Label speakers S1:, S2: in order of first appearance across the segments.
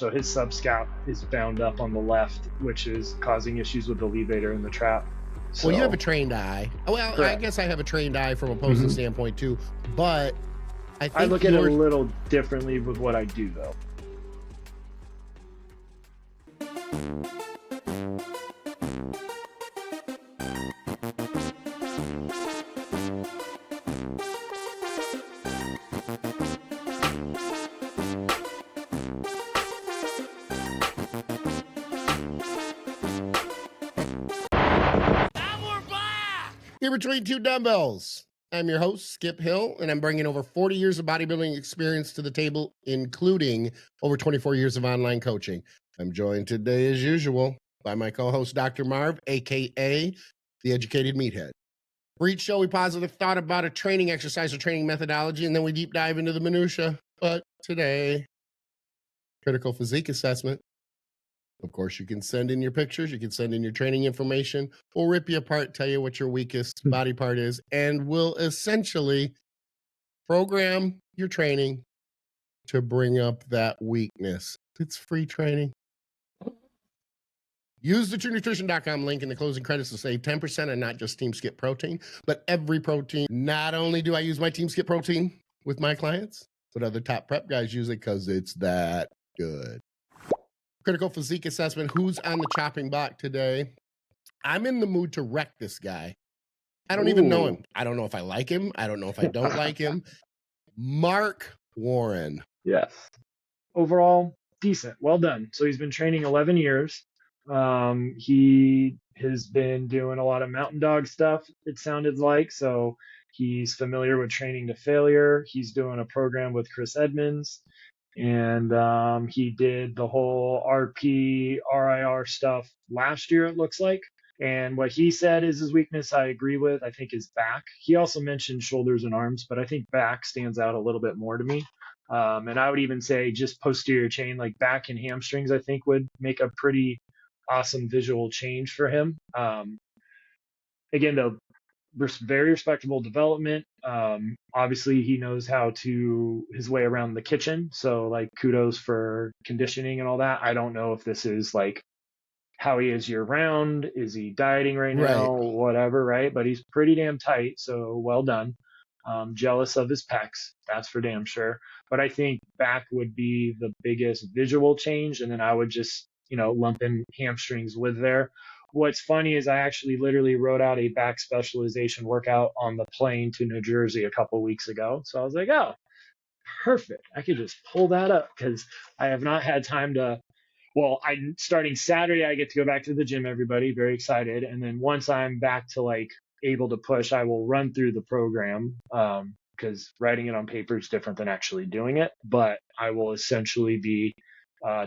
S1: So his subscap is bound up on the left, which is causing issues with the levator in the trap. So,
S2: well, you have a trained eye. Well, correct. I guess I have a trained eye from a posing standpoint too, but I think
S1: I look at it a little differently with what I do though.
S2: Here between two dumbbells. I'm your host, Skip Hill, and I'm bringing over 40 years of bodybuilding experience to the table, including over 24 years of online coaching. I'm joined today, as usual, by my co-host, Dr. Marv, a.k.a. the Educated Meathead. For each show, we posit a thought about a training exercise or training methodology, and then we deep dive into the minutia. But today, critical physique assessment. Of course, you can send in your pictures, you can send in your training information. We'll rip you apart, tell you what your weakest body part is, and we'll essentially program your training to bring up that weakness. It's free training. Use the TrueNutrition.com link in the closing credits to save 10% on not just Team Skip protein, but every protein. Not only do I use my Team Skip protein with my clients, but other top prep guys use it because it's that good. Critical physique assessment. Who's on the chopping block today? I'm in the mood to wreck this guy. I don't even know him. I don't know if I like him. I don't know if I don't like him. Mark Warren.
S1: Yes. Overall, decent. Well done. So he's been training 11 years. He has been doing a lot of mountain dog stuff, it sounded like. So he's familiar with training to failure. He's doing a program with Chris Edmonds. And he did the whole RP, RIR stuff last year, it looks like. And what he said is his weakness, I agree with, I think is back. He also mentioned shoulders and arms, but I think back stands out a little bit more to me. And I would even say just posterior chain, like back and hamstrings, I think would make a pretty awesome visual change for him. Again, though, very respectable development. Obviously he knows his way around the kitchen. So like kudos for conditioning and all that. I don't know if this is like how he is year round. Is he dieting right now? Whatever, right? But he's pretty damn tight. So well done. Jealous of his pecs. That's for damn sure. But I think back would be the biggest visual change. And then I would just, lump in hamstrings with there. What's funny is I actually literally wrote out a back specialization workout on the plane to New Jersey a couple of weeks ago. So I was like, oh, perfect. I could just pull that up because I have not had time to. Well, I'm starting Saturday. I get to go back to the gym, everybody. Very excited. And then once I'm back to like able to push, I will run through the program because writing it on paper is different than actually doing it. But I will essentially be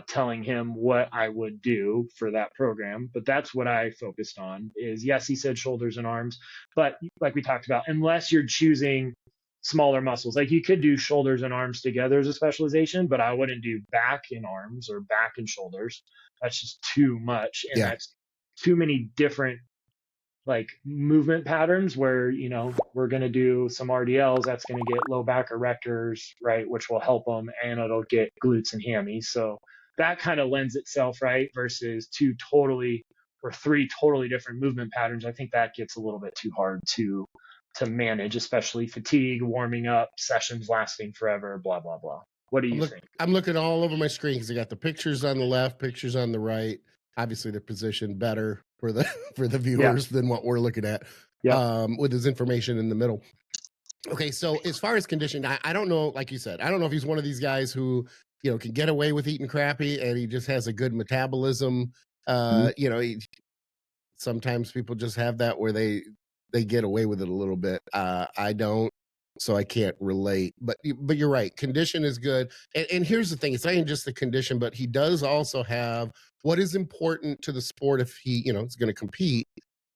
S1: telling him what I would do for that program. But that's what I focused on is, yes, he said shoulders and arms, but like we talked about, unless you're choosing smaller muscles, like you could do shoulders and arms together as a specialization, but I wouldn't do back and arms or back and shoulders. That's just too much. And that's too many different like movement patterns where, we're going to do some RDLs. That's going to get low back erectors, right? Which will help them and it'll get glutes and hammies. So that kind of lends itself, right? Versus three totally different movement patterns. I think that gets a little bit too hard to manage, especially fatigue, warming up, sessions lasting forever, blah, blah, blah. What do you think?
S2: I'm looking all over my screen because I got the pictures on the left, pictures on the right. Obviously, they're positioned better for the viewers than what we're looking at with his information in the middle. Okay, so as far as conditioning, I don't know, like you said, I don't know if he's one of these guys who, can get away with eating crappy and he just has a good metabolism. Sometimes people just have that where they get away with it a little bit. I don't. So I can't relate, but you're right. Condition is good. And here's the thing. It's not even just the condition, but he does also have what is important to the sport if he, is going to compete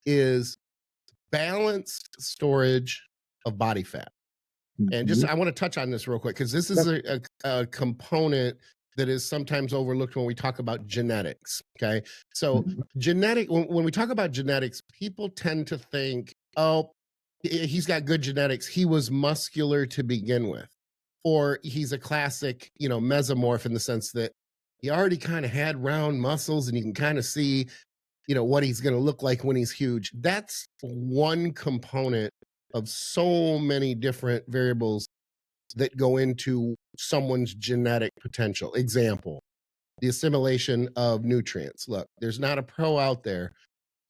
S2: is balanced storage of body fat. And just, I want to touch on this real quick because this is a component that is sometimes overlooked when we talk about genetics. Okay. So when we talk about genetics, people tend to think, oh, he's got good genetics. He was muscular to begin with, or he's a classic, mesomorph in the sense that he already kind of had round muscles, and you can kind of see, what he's going to look like when he's huge. That's one component of so many different variables that go into someone's genetic potential. Example, the assimilation of nutrients. Look, there's not a pro out there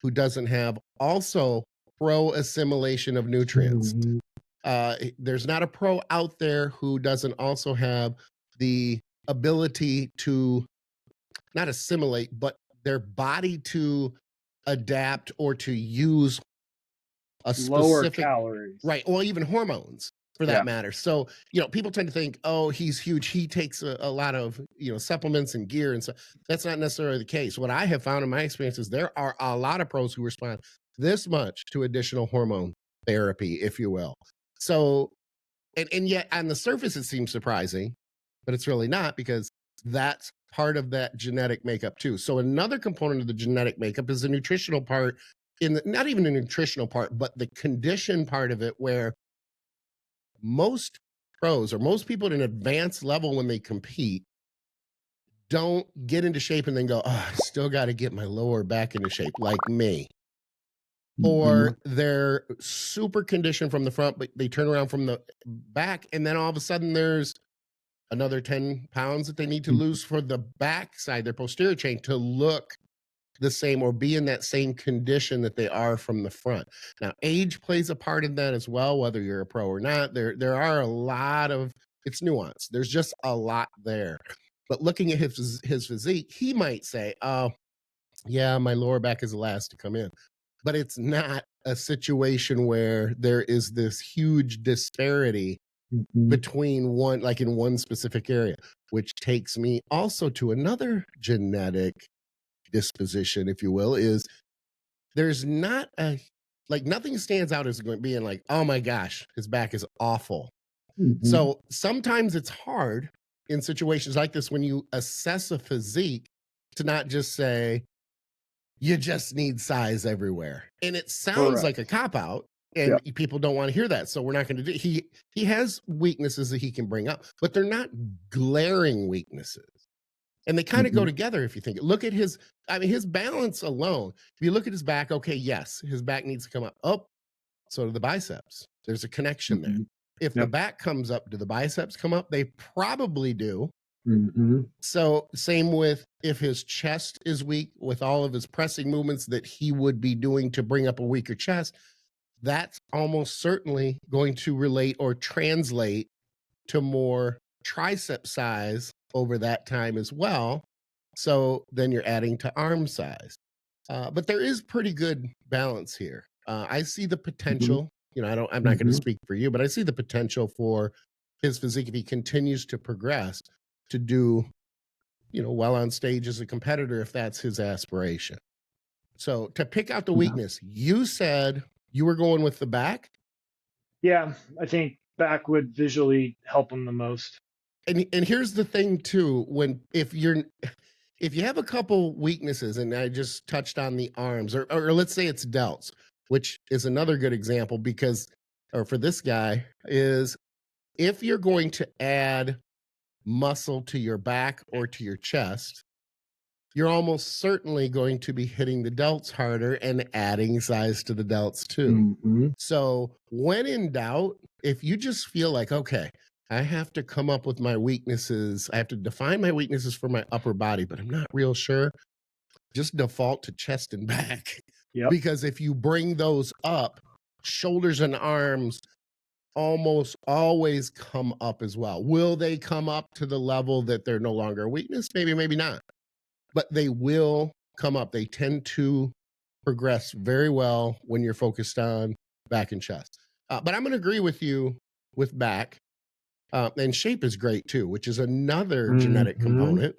S2: who doesn't have also pro assimilation of nutrients.
S1: Mhm.
S2: There's not a pro out there who doesn't also have the ability to not assimilate, but their body to adapt or to use a
S1: Lower
S2: specific,
S1: calories.
S2: right, or even hormones for that
S1: Yeah.
S2: matter. So, people tend to think, oh, he's huge. He takes a lot of, supplements and gear. And so that's not necessarily the case. What I have found in my experience is there are a lot of pros who respond this much to additional hormone therapy, if you will. So, and yet on the surface, it seems surprising, but it's really not, because that's part of that genetic makeup too. So another component of the genetic makeup is the nutritional part, not even the nutritional part, but the condition part of it, where most pros or most people at an advanced level when they compete don't get into shape and then go, oh, I still got to get my lower back into shape, like me. Or
S1: Mhm.
S2: they're super conditioned from the front, but they turn around from the back, and then all of a sudden there's another 10 pounds that they need to lose for the back side, their posterior chain, to look the same or be in that same condition that they are from the front. Now, age plays a part in that as well, whether you're a pro or not. There are a lot of, it's nuanced. There's just a lot there. But looking at his physique, he might say, oh, yeah, my lower back is the last to come in. But it's not a situation where there is this huge disparity
S1: Mhm.
S2: between one, like in one specific area, which takes me also to another genetic disposition, if you will, is there's not like nothing stands out as going being like, oh my gosh, his back is awful.
S1: Mhm.
S2: So sometimes it's hard in situations like this when you assess a physique to not just say, you just need size everywhere. And it sounds like a
S1: Correct.
S2: cop out,
S1: Yeah.
S2: and people don't want to hear that. So we're not going to do he has weaknesses that he can bring up, but they're not glaring weaknesses. And they kind of go
S1: Mhm.
S2: together if you think. Look at his balance alone. If you look at his back, okay, yes, his back needs to come up. Oh, so do the biceps. There's a connection there.
S1: Mhm.
S2: If the
S1: Yep.
S2: back comes up, do the biceps come up? They probably do.
S1: Mhm.
S2: So same with if his chest is weak with all of his pressing movements that he would be doing to bring up a weaker chest, that's almost certainly going to relate or translate to more tricep size over that time as well. So then you're adding to arm size. But there is pretty good balance here. I see the
S1: Mhm.
S2: potential. I'm not going to
S1: Mhm.
S2: speak for you, but I see the potential for his physique if he continues to progress to do, well on stage as a competitor if that's his aspiration. So to pick out the
S1: Yeah.
S2: weakness, you said you were going with the back.
S1: Yeah, I think back would visually help him the most.
S2: And here's the thing too, if you have a couple weaknesses, and I just touched on the arms, or let's say it's delts, which is another good example because, or for this guy, is if you're going to add muscle to your back or to your chest, you're almost certainly going to be hitting the delts harder and adding size to the delts too.
S1: Mhm.
S2: So when in doubt, if you just feel like, okay, I have to come up with my weaknesses, I have to define my weaknesses for my upper body, but I'm not real sure, just default to chest and back.
S1: Yep.
S2: Because if you bring those up, shoulders and arms almost always come up as well. Will they come up to the level that they're no longer a weakness? Maybe, maybe not. But they will come up. They tend to progress very well when you're focused on back and chest. But I'm going to agree with you with back. And shape is great too, which is another genetic
S1: Mhm.
S2: component,
S1: Yep.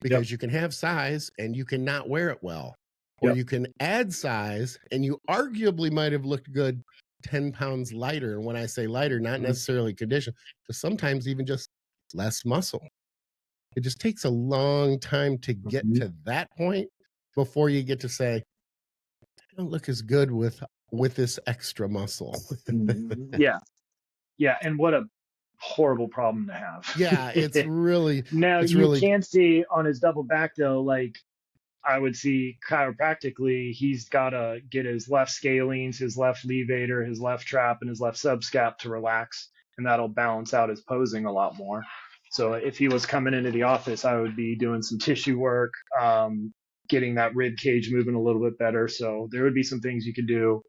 S2: because you can have size and you can not wear it well, or
S1: Yep.
S2: you can add size and you arguably might have looked good 10 pounds lighter. And when I say lighter, not
S1: Mhm.
S2: necessarily condition, but sometimes even just less muscle. It just takes a long time to get
S1: Mhm.
S2: to that point before you get to say, I don't look as good with this extra muscle.
S1: Mhm. Yeah. Yeah, and horrible problem to have.
S2: Yeah, it's really,
S1: Now
S2: it's
S1: you
S2: really,
S1: can see on his double back though, like I would see chiropractically, he's got to get his left scalenes, his left levator, his left trap, and his left subscap to relax, and that'll balance out his posing a lot more. So if he was coming into the office, I would be doing some tissue work, getting that rib cage moving a little bit better. So there would be some things you could do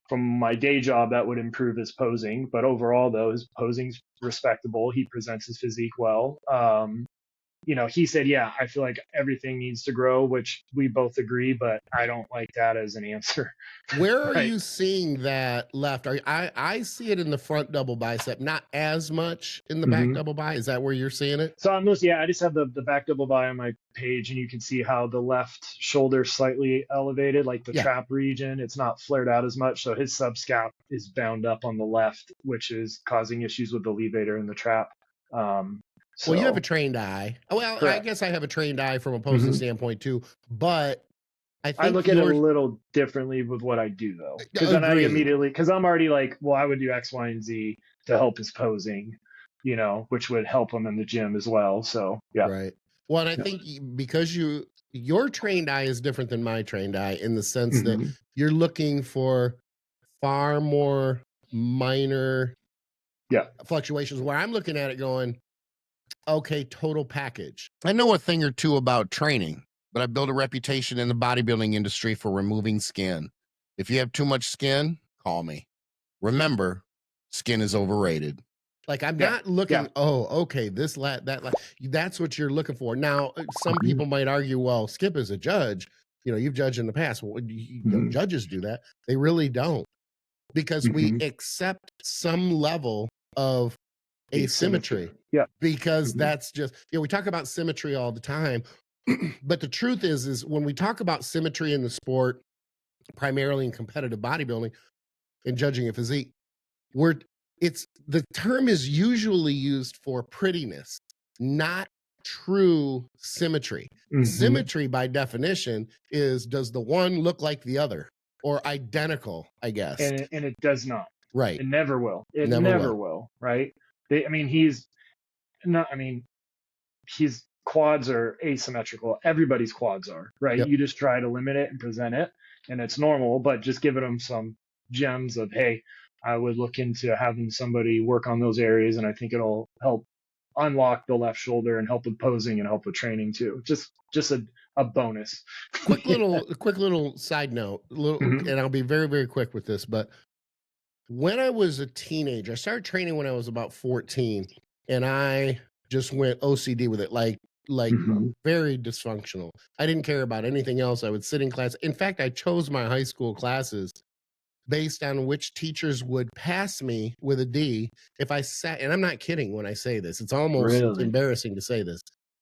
S1: from my day job that would improve his posing. But overall, though, his posing's respectable. He presents his physique well. He said, yeah, I feel like everything needs to grow, which we both agree, but I don't like that as an answer.
S2: Where are
S1: Right.
S2: you seeing that left? I see it in the front double bicep, not as much in the back double bi. Is that where you're seeing it?
S1: So I just have the back double bi on my page, and you can see how the left shoulder slightly elevated, like the trap region. It's not flared out as much. So his subscap is bound up on the left, which is causing issues with the levator and the trap.
S2: Well, you have a trained eye. Well, correct. I guess I have a trained eye from a posing standpoint too, but I think
S1: I look at it a little differently with what I do though, because then because I'm already like, well, I would do X, Y, and Z to help his posing, which would help him in the gym as well. So yeah,
S2: right. Well, and I think because your trained eye is different than my trained eye in the sense that you're looking for far more minor fluctuations, where I'm looking at it going, okay, total package.
S3: I know a thing or two about training, but I built a reputation in the bodybuilding industry for removing skin. If you have too much skin, call me. Remember, skin is overrated.
S2: Like I'm not looking, oh, okay, this that's what you're looking for. Now, some people might argue, well, Skip is a judge. You've judged in the past. Well, judges do that. They really don't, because we accept some level of asymmetry.
S1: Yeah.
S2: Because that's just, we talk about symmetry all the time. But the truth is when we talk about symmetry in the sport, primarily in competitive bodybuilding and judging a physique, the term is usually used for prettiness, not true symmetry. Symmetry by definition is, does the one look like the other or identical, I guess.
S1: And it does not.
S2: Right.
S1: It never will. It never will. Right. His quads are asymmetrical. Everybody's quads are, right? Yep. You just try to limit it and present it, and it's normal, but just giving them some gems of, hey, I would look into having somebody work on those areas, and I think it'll help unlock the left shoulder and help with posing and help with training too. Just a bonus.
S2: Quick little side note, and I'll be very, very quick with this, but when I was a teenager, I started training when I was about 14, and I just went OCD with it, like very dysfunctional. I didn't care about anything else. I would sit in class. In fact, I chose my high school classes based on which teachers would pass me with a D if I sat, and I'm not kidding when I say this. It's almost embarrassing to say this.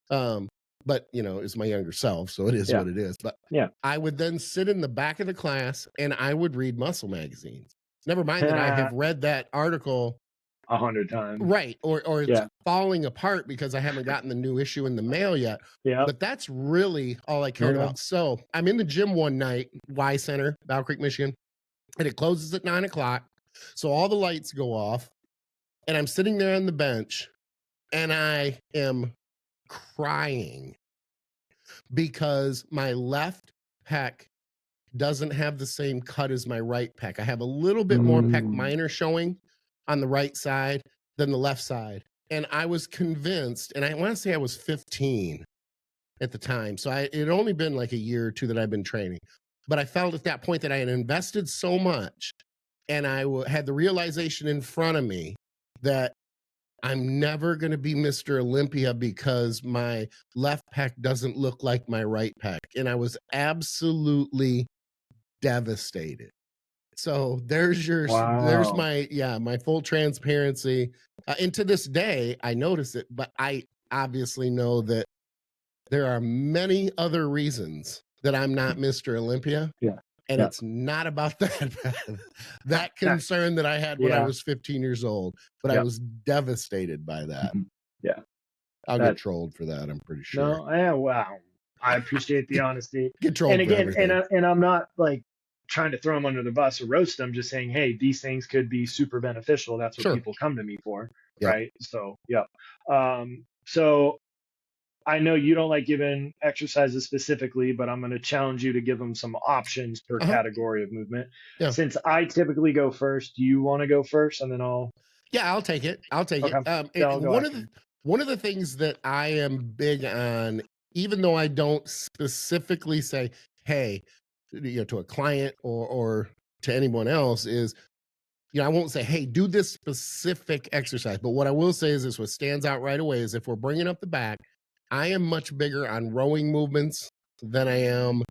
S2: But it's my younger self, so it is what it is. But I would then sit in the back of the class and I would read muscle magazines. Never mind that I have read that article
S1: 100 times.
S2: Right. Or it's falling apart because I haven't gotten the new issue in the mail yet.
S1: Yeah.
S2: But that's really all I cared about. So I'm in the gym one night, Y Center, Battle Creek, Michigan, and it closes at 9:00. So all the lights go off and I'm sitting there on the bench and I am crying because my left pec doesn't have the same cut as my right pec. I have a little bit more pec minor showing on the right side than the left side. And I was convinced, and I want to say I was 15 at the time. So it had only been like a year or two that I've been training. But I felt at that point that I had invested so much, and I had the realization in front of me that I'm never going to be Mr. Olympia because my left pec doesn't look like my right pec. And I was absolutely devastated. So there's my full transparency. And to this day, I notice it, but I obviously know that there are many other reasons that I'm not Mr. Olympia.
S1: Yeah.
S2: And it's not about that concern that I had when I was 15 years old, but I was devastated by that.
S1: Yeah.
S2: I'll get trolled for that, I'm pretty sure.
S1: No, wow. I appreciate the honesty.
S2: Get trolled
S1: and again,
S2: for everything.
S1: and I'm not like trying to throw them under the bus or roast them, just saying, hey, these things could be super beneficial. That's what people come to me for.
S2: Yep.
S1: right? So, yeah. So I know you don't like giving exercises specifically, but I'm going to challenge you to give them some options per category of movement.
S2: Yeah.
S1: Since I typically go first, do you want to go first, and then I'll?
S2: Yeah, I'll take it. I'll take
S1: Okay.
S2: it.
S1: Yeah, I'll go
S2: One of the things that I am big on, even though I don't specifically say, "Hey," to a client or to anyone else, is I won't say, "Hey, do this specific exercise." But what I will say is this: what stands out right away is if we're bringing up the back, I am much bigger on rowing movements than I am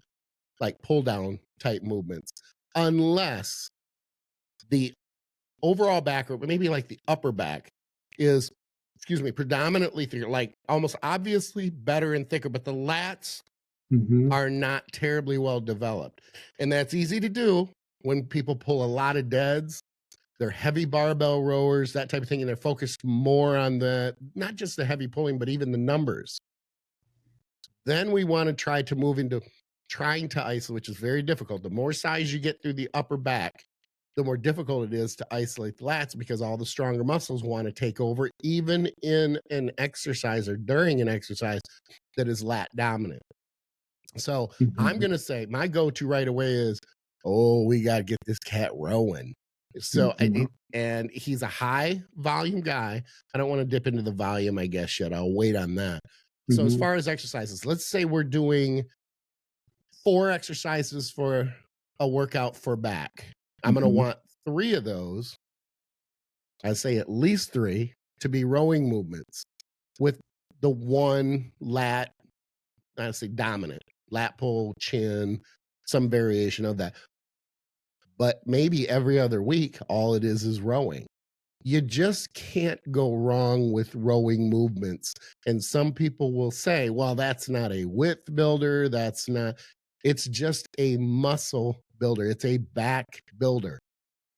S2: like pull down type movements, unless the overall back, or maybe like the upper back, is, predominantly thicker, like almost obviously better and thicker, but the lats are not terribly well developed. And that's easy to do when people pull a lot of deads. They're heavy barbell rowers, that type of thing, and they're focused more on not just the heavy pulling, but even the numbers. Then we want to try to move into trying to isolate, which is very difficult. The more size you get through the upper back, the more difficult it is to isolate the lats, because all the stronger muscles want to take over, even in an exercise or during an exercise that is lat dominant. So I'm going to say my go-to right away is, we got to get this cat rowing. So, and he's a high volume guy. I don't want to dip into the volume, I guess, yet. I'll wait on that. So as far as exercises, let's say we're doing 4 exercises for a workout for back. I'm going to want 3 of those. I say at least 3 to be rowing movements with the one lat, I say dominant, lat pull, chin, some variation of that. But maybe every other week, all it is rowing. You just can't go wrong with rowing movements. And some people will say, well, that's not a width builder. It's just a muscle builder. It's a back builder.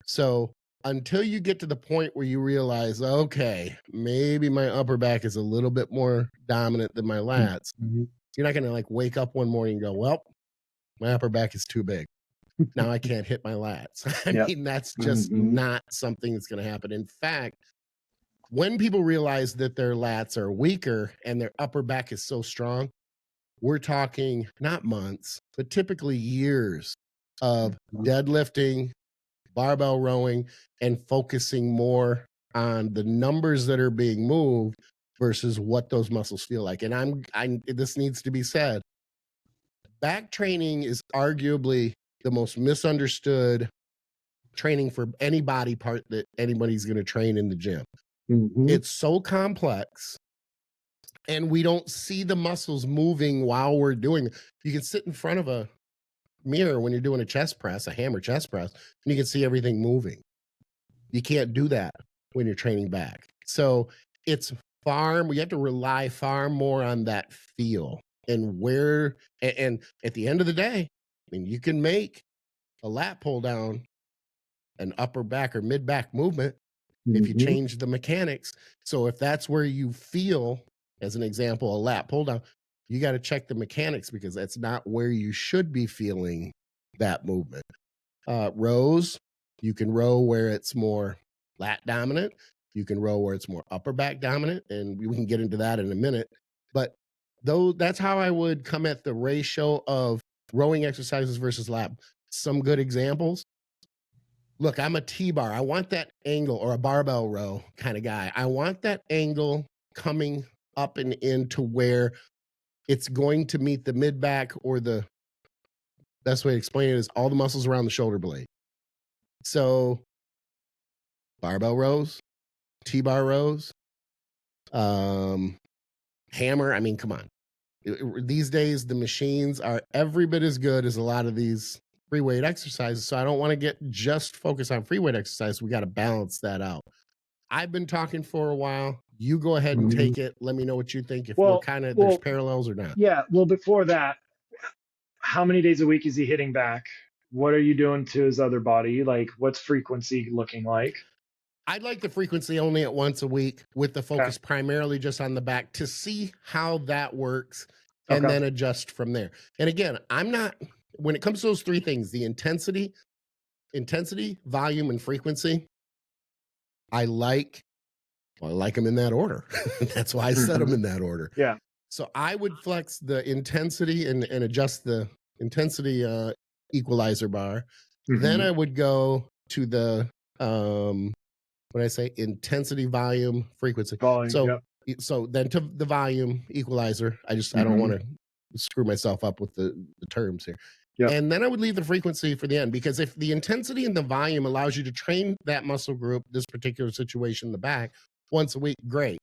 S2: So until you get to the point where you realize, okay, maybe my upper back is a little bit more dominant than my lats, you're not going to like wake up one morning and go, well, my upper back is too big. Now I can't hit my lats. I mean, that's just not something that's going to happen. In fact, when people realize that their lats are weaker and their upper back is so strong, we're talking not months, but typically years of deadlifting, barbell rowing, and focusing more on the numbers that are being moved versus what those muscles feel like. And this needs to be said. Back training is arguably the most misunderstood training for any body part that anybody's going to train in the gym. It's so complex, and we don't see the muscles moving while we're doing it. You can sit in front of a mirror when you're doing a chest press, a hammer chest press, and you can see everything moving. You can't do that when you're training back. So we have to rely far more on that feel and and at the end of the day, I mean, you can make a lat pull down an upper back or mid back movement if you change the mechanics. So if that's where you feel, as an example, a lat pull down, you got to check the mechanics, because that's not where you should be feeling that movement. Rows, you can row where it's more lat dominant. You can row where it's more upper back dominant, and we can get into that in a minute. But that's how I would come at the ratio of rowing exercises versus lat. Some good examples. Look, I'm a T-bar. I want that angle, or a barbell row kind of guy. I want that angle coming up and into where it's going to meet the mid back, or the best way to explain it is all the muscles around the shoulder blade. So barbell rows, T-bar rows, hammer. I mean, come on. These days, the machines are every bit as good as a lot of these free weight exercises. So I don't want to get just focused on free weight exercise. We got to balance that out. I've been talking for a while. You go ahead and take it. Let me know what you think. If there's parallels or not.
S1: Yeah. Well, before that, how many days a week is he hitting back? What are you doing to his other body? Like, what's frequency looking like?
S2: I'd like the frequency only at once a week, with the focus primarily just on the back, to see how that works and then adjust from there. And again, when it comes to those 3 things, the intensity, volume, and frequency, I like Well, I like them in that order. That's why I set them in that order.
S1: Yeah.
S2: So I would flex the intensity and adjust the intensity equalizer bar. Then I would go to the what I say, intensity, volume, frequency.
S1: Volume,
S2: So then to the volume equalizer. I don't want to screw myself up with the terms here.
S1: Yep.
S2: And then I would leave the frequency for the end, because if the intensity and the volume allows you to train that muscle group, this particular situation in the back, once a week, great.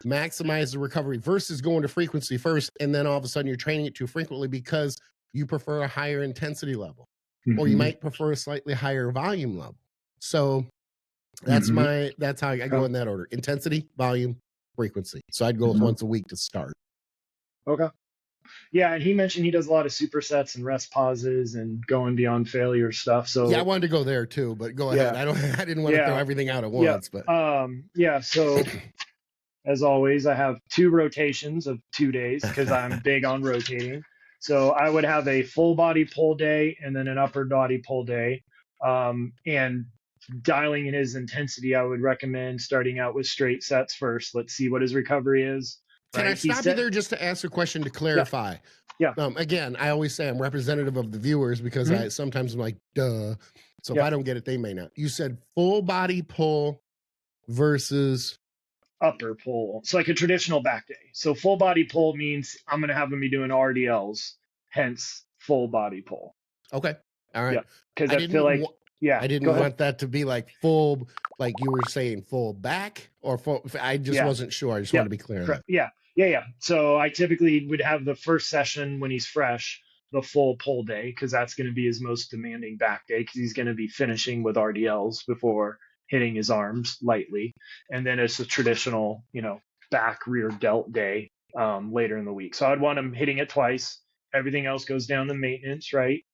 S2: Maximize the recovery versus going to frequency first, and then all of a sudden you're training it too frequently because you prefer a higher intensity level, or you might prefer a slightly higher volume level. So that's that's how I go in that order: intensity, volume, frequency. So I'd go with once a week to start.
S1: Okay. Yeah, and he mentioned he does a lot of supersets and rest pauses and going beyond failure stuff. So
S2: yeah, I wanted to go there too, but go ahead. I didn't want to throw everything out at once. But
S1: so as always, I have 2 rotations of 2 days because I'm big on rotating. So I would have a full body pull day and then an upper body pull day. And dialing in his intensity, I would recommend starting out with straight sets first. Let's see what his recovery is.
S2: Can I stop you there just to ask a question to clarify?
S1: Yeah.
S2: Again, I always say I'm representative of the viewers because I sometimes I'm like, duh. So if I don't get it, they may not. You said full body pull versus
S1: upper pull. So like a traditional back day. So full body pull means I'm going to have them be doing RDLs, hence full body pull.
S2: Okay. All right.
S1: Because I feel like,
S2: I didn't want that to be like full, like you were saying full back or full. I just wasn't sure. I just want to be clear on that.
S1: Yeah. So I typically would have the first session when he's fresh, the full pull day, because that's going to be his most demanding back day, because he's going to be finishing with RDLs before hitting his arms lightly. And then it's a traditional, back rear delt day later in the week. So I'd want him hitting it twice. Everything else goes down to maintenance, right?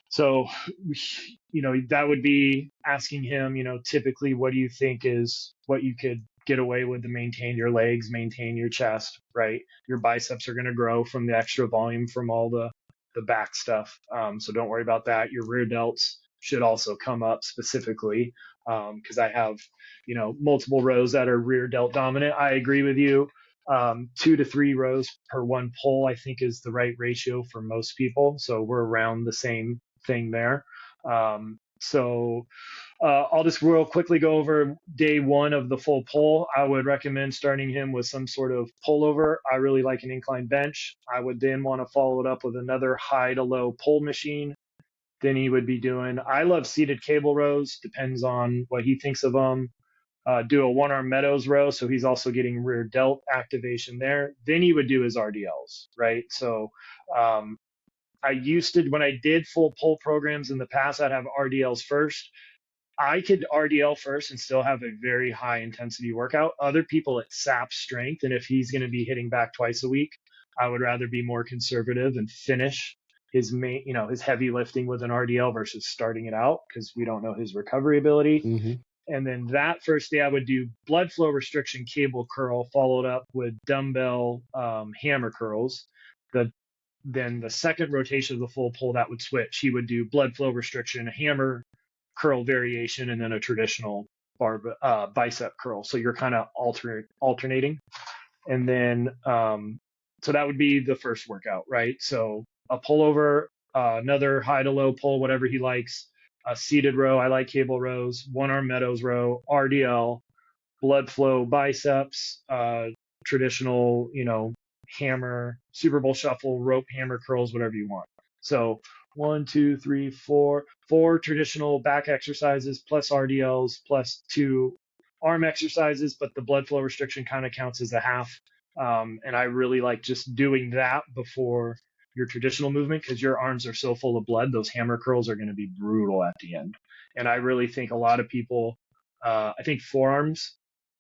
S1: So, that would be asking him, typically, what do you think is what you could get away with to maintain your legs, maintain your chest, right? Your biceps are going to grow from the extra volume from all the back stuff. So don't worry about that. Your rear delts should also come up specifically because I have, multiple rows that are rear delt dominant. I agree with you. 2 to 3 rows per 1 pull, I think, is the right ratio for most people. So we're around the same thing there. I'll just real quickly go over day 1 of the full pull. I would recommend starting him with some sort of pullover. I really like an incline bench. I would then want to follow it up with another high to low pull machine. Then he would be doing, I love seated cable rows, depends on what he thinks of them. Do a 1-arm Meadows row, so he's also getting rear delt activation there. Then he would do his RDLs, right? So I used to, when I did full pull programs in the past, I'd have RDLs first. I could RDL first and still have a very high intensity workout. Other people, it saps strength. And if he's going to be hitting back twice a week, I would rather be more conservative and finish his main, his heavy lifting with an RDL versus starting it out because we don't know his recovery ability. And then that first day I would do blood flow restriction cable curl followed up with dumbbell hammer curls. Then the second rotation of the full pull that would switch. He would do blood flow restriction, a hammer curl variation, and then a traditional bicep curl. So you're kind of alternating. And then so that would be the first workout, right? So a pullover, another high to low pull, whatever he likes. A seated row, I like cable rows, 1-arm Meadows row, RDL, blood flow biceps, traditional, hammer, Super Bowl shuffle, rope hammer curls, whatever you want. So 1, 2, 3, 4 traditional back exercises plus RDLs plus 2 arm exercises, but the blood flow restriction kind of counts as a half. And I really like just doing that before your traditional movement because your arms are so full of blood. Those hammer curls are going to be brutal at the end. And I really think a lot of people, I think forearms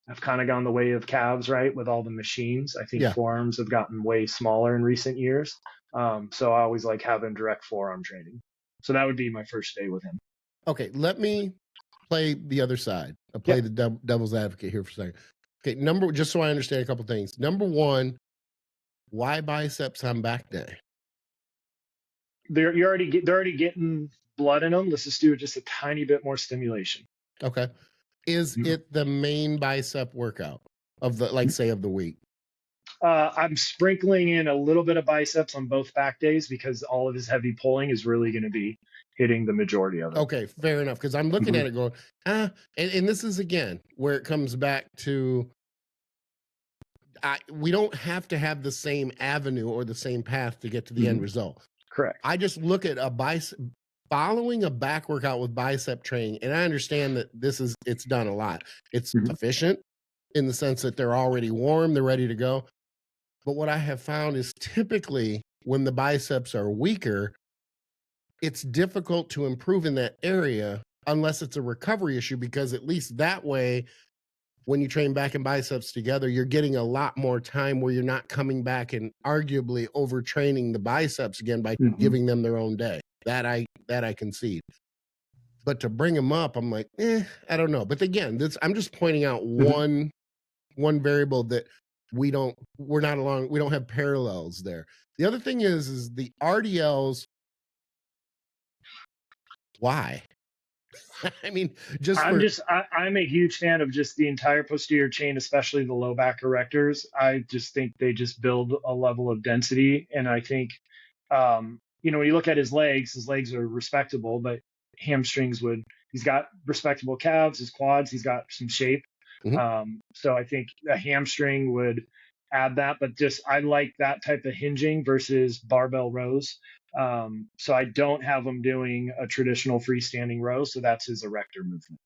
S1: have kind of gone the way of calves, right? With all the machines. I think forearms have gotten way smaller in recent years. So I always like having direct forearm training. So that would be my first day with him.
S2: Okay, let me play the other side. I'll play the devil's advocate here for a second. Okay, just so I understand a couple things. Number 1, why biceps on back day?
S1: They're already getting blood in them. Let's just do just a tiny bit more stimulation.
S2: Okay. Is it the main bicep workout of the, like, say, of the week?
S1: I'm sprinkling in a little bit of biceps on both back days because all of his heavy pulling is really going to be hitting the majority of it.
S2: Okay, fair enough. Because I'm looking at it going, and this is again where it comes back to we don't have to have the same avenue or the same path to get to the end result.
S1: Correct.
S2: I just look at a bicep following a back workout with bicep training, and I understand that it's done a lot. It's efficient in the sense that they're already warm, they're ready to go. But what I have found is typically when the biceps are weaker, it's difficult to improve in that area unless it's a recovery issue, because at least that way, when you train back and biceps together, you're getting a lot more time where you're not coming back and arguably overtraining the biceps again by giving them their own day. That I concede. But to bring them up, I'm like, I don't know. But again, I'm just pointing out one variable that we don't have parallels there. The other thing is the RDLs. Why? I mean,
S1: I'm a huge fan of just the entire posterior chain, especially the low back erectors. I just think they just build a level of density. And I think, when you look at his legs are respectable, but he's got respectable calves, his quads, he's got some shape. So I think a hamstring would add that, but I like that type of hinging versus barbell rows. So I don't have him doing a traditional freestanding row. So that's his erector movement.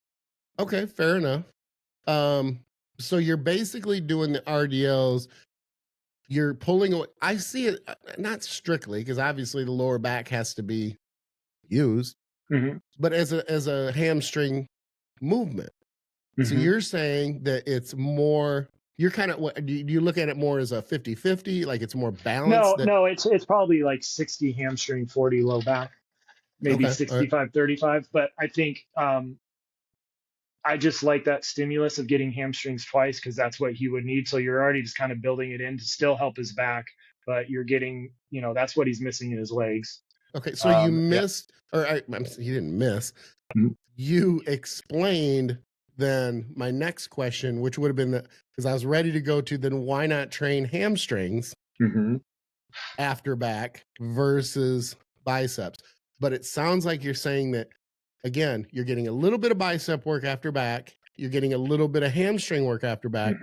S2: Okay, fair enough. So you're basically doing the RDLs. You're pulling away. I see it not strictly, because obviously the lower back has to be used, but as a hamstring movement. So you're saying that it's more. You're kind of, do you look at it more as a 50-50, like it's more balanced?
S1: No, it's probably like 60 hamstring, 40 low back, maybe 65-35. But I think I just like that stimulus of getting hamstrings twice, because that's what he would need. So you're already just kind of building it in to still help his back, but you're getting, that's what he's missing in his legs.
S2: Okay, so you missed, or you didn't miss. You explained then my next question, which would have been because I was ready to go to, then why not train hamstrings after back versus biceps? But it sounds like you're saying that, again, you're getting a little bit of bicep work after back, you're getting a little bit of hamstring work after back,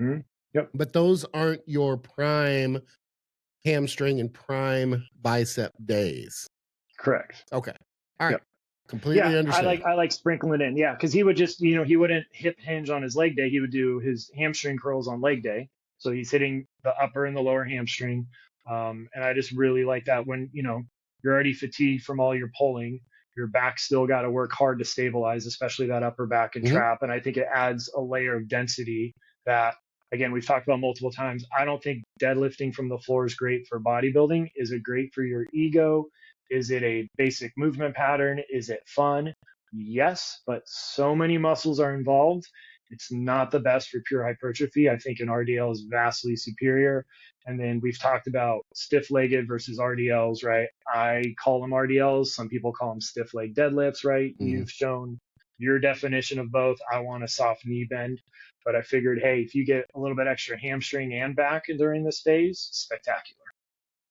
S2: but those aren't your prime hamstring and prime bicep days.
S1: Correct.
S2: Okay. All right. Completely understand.
S1: I like sprinkling it in. Yeah. Cause he would just, he wouldn't hip hinge on his leg day. He would do his hamstring curls on leg day. So he's hitting the upper and the lower hamstring. And I just really like that when, you're already fatigued from all your pulling, your back still got to work hard to stabilize, especially that upper back and trap. And I think it adds a layer of density that, again, we've talked about multiple times. I don't think deadlifting from the floor is great for bodybuilding. Is it great for your ego? Is it a basic movement pattern? Is it fun? Yes, but so many muscles are involved. It's not the best for pure hypertrophy. I think an RDL is vastly superior. And then we've talked about stiff-legged versus RDLs, right? I call them RDLs. Some people call them stiff-leg deadlifts, right? You've shown your definition of both. I want a soft knee bend. But I figured, hey, if you get a little bit extra hamstring and back during this phase, spectacular.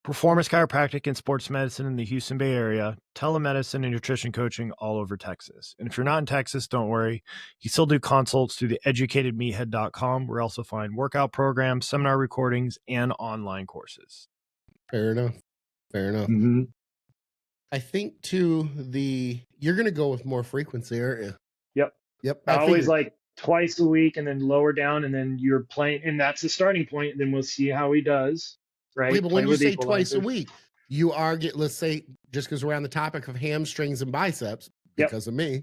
S4: Performance chiropractic and sports medicine in the Houston Bay Area, telemedicine and nutrition coaching all over Texas. And if you're not in Texas, don't worry. You still do consults through the educatedmeathead.com, where you also find workout programs, seminar recordings, and online courses.
S2: Fair enough. I think too, you're going to go with more frequency, aren't you? Yep.
S1: I always like twice a week and then lower down, and then you're playing, and that's the starting point. And then we'll see how he does. Right.
S2: Yeah, but when you say twice a week, you are let's say, just because we're on the topic of hamstrings and biceps, because of me,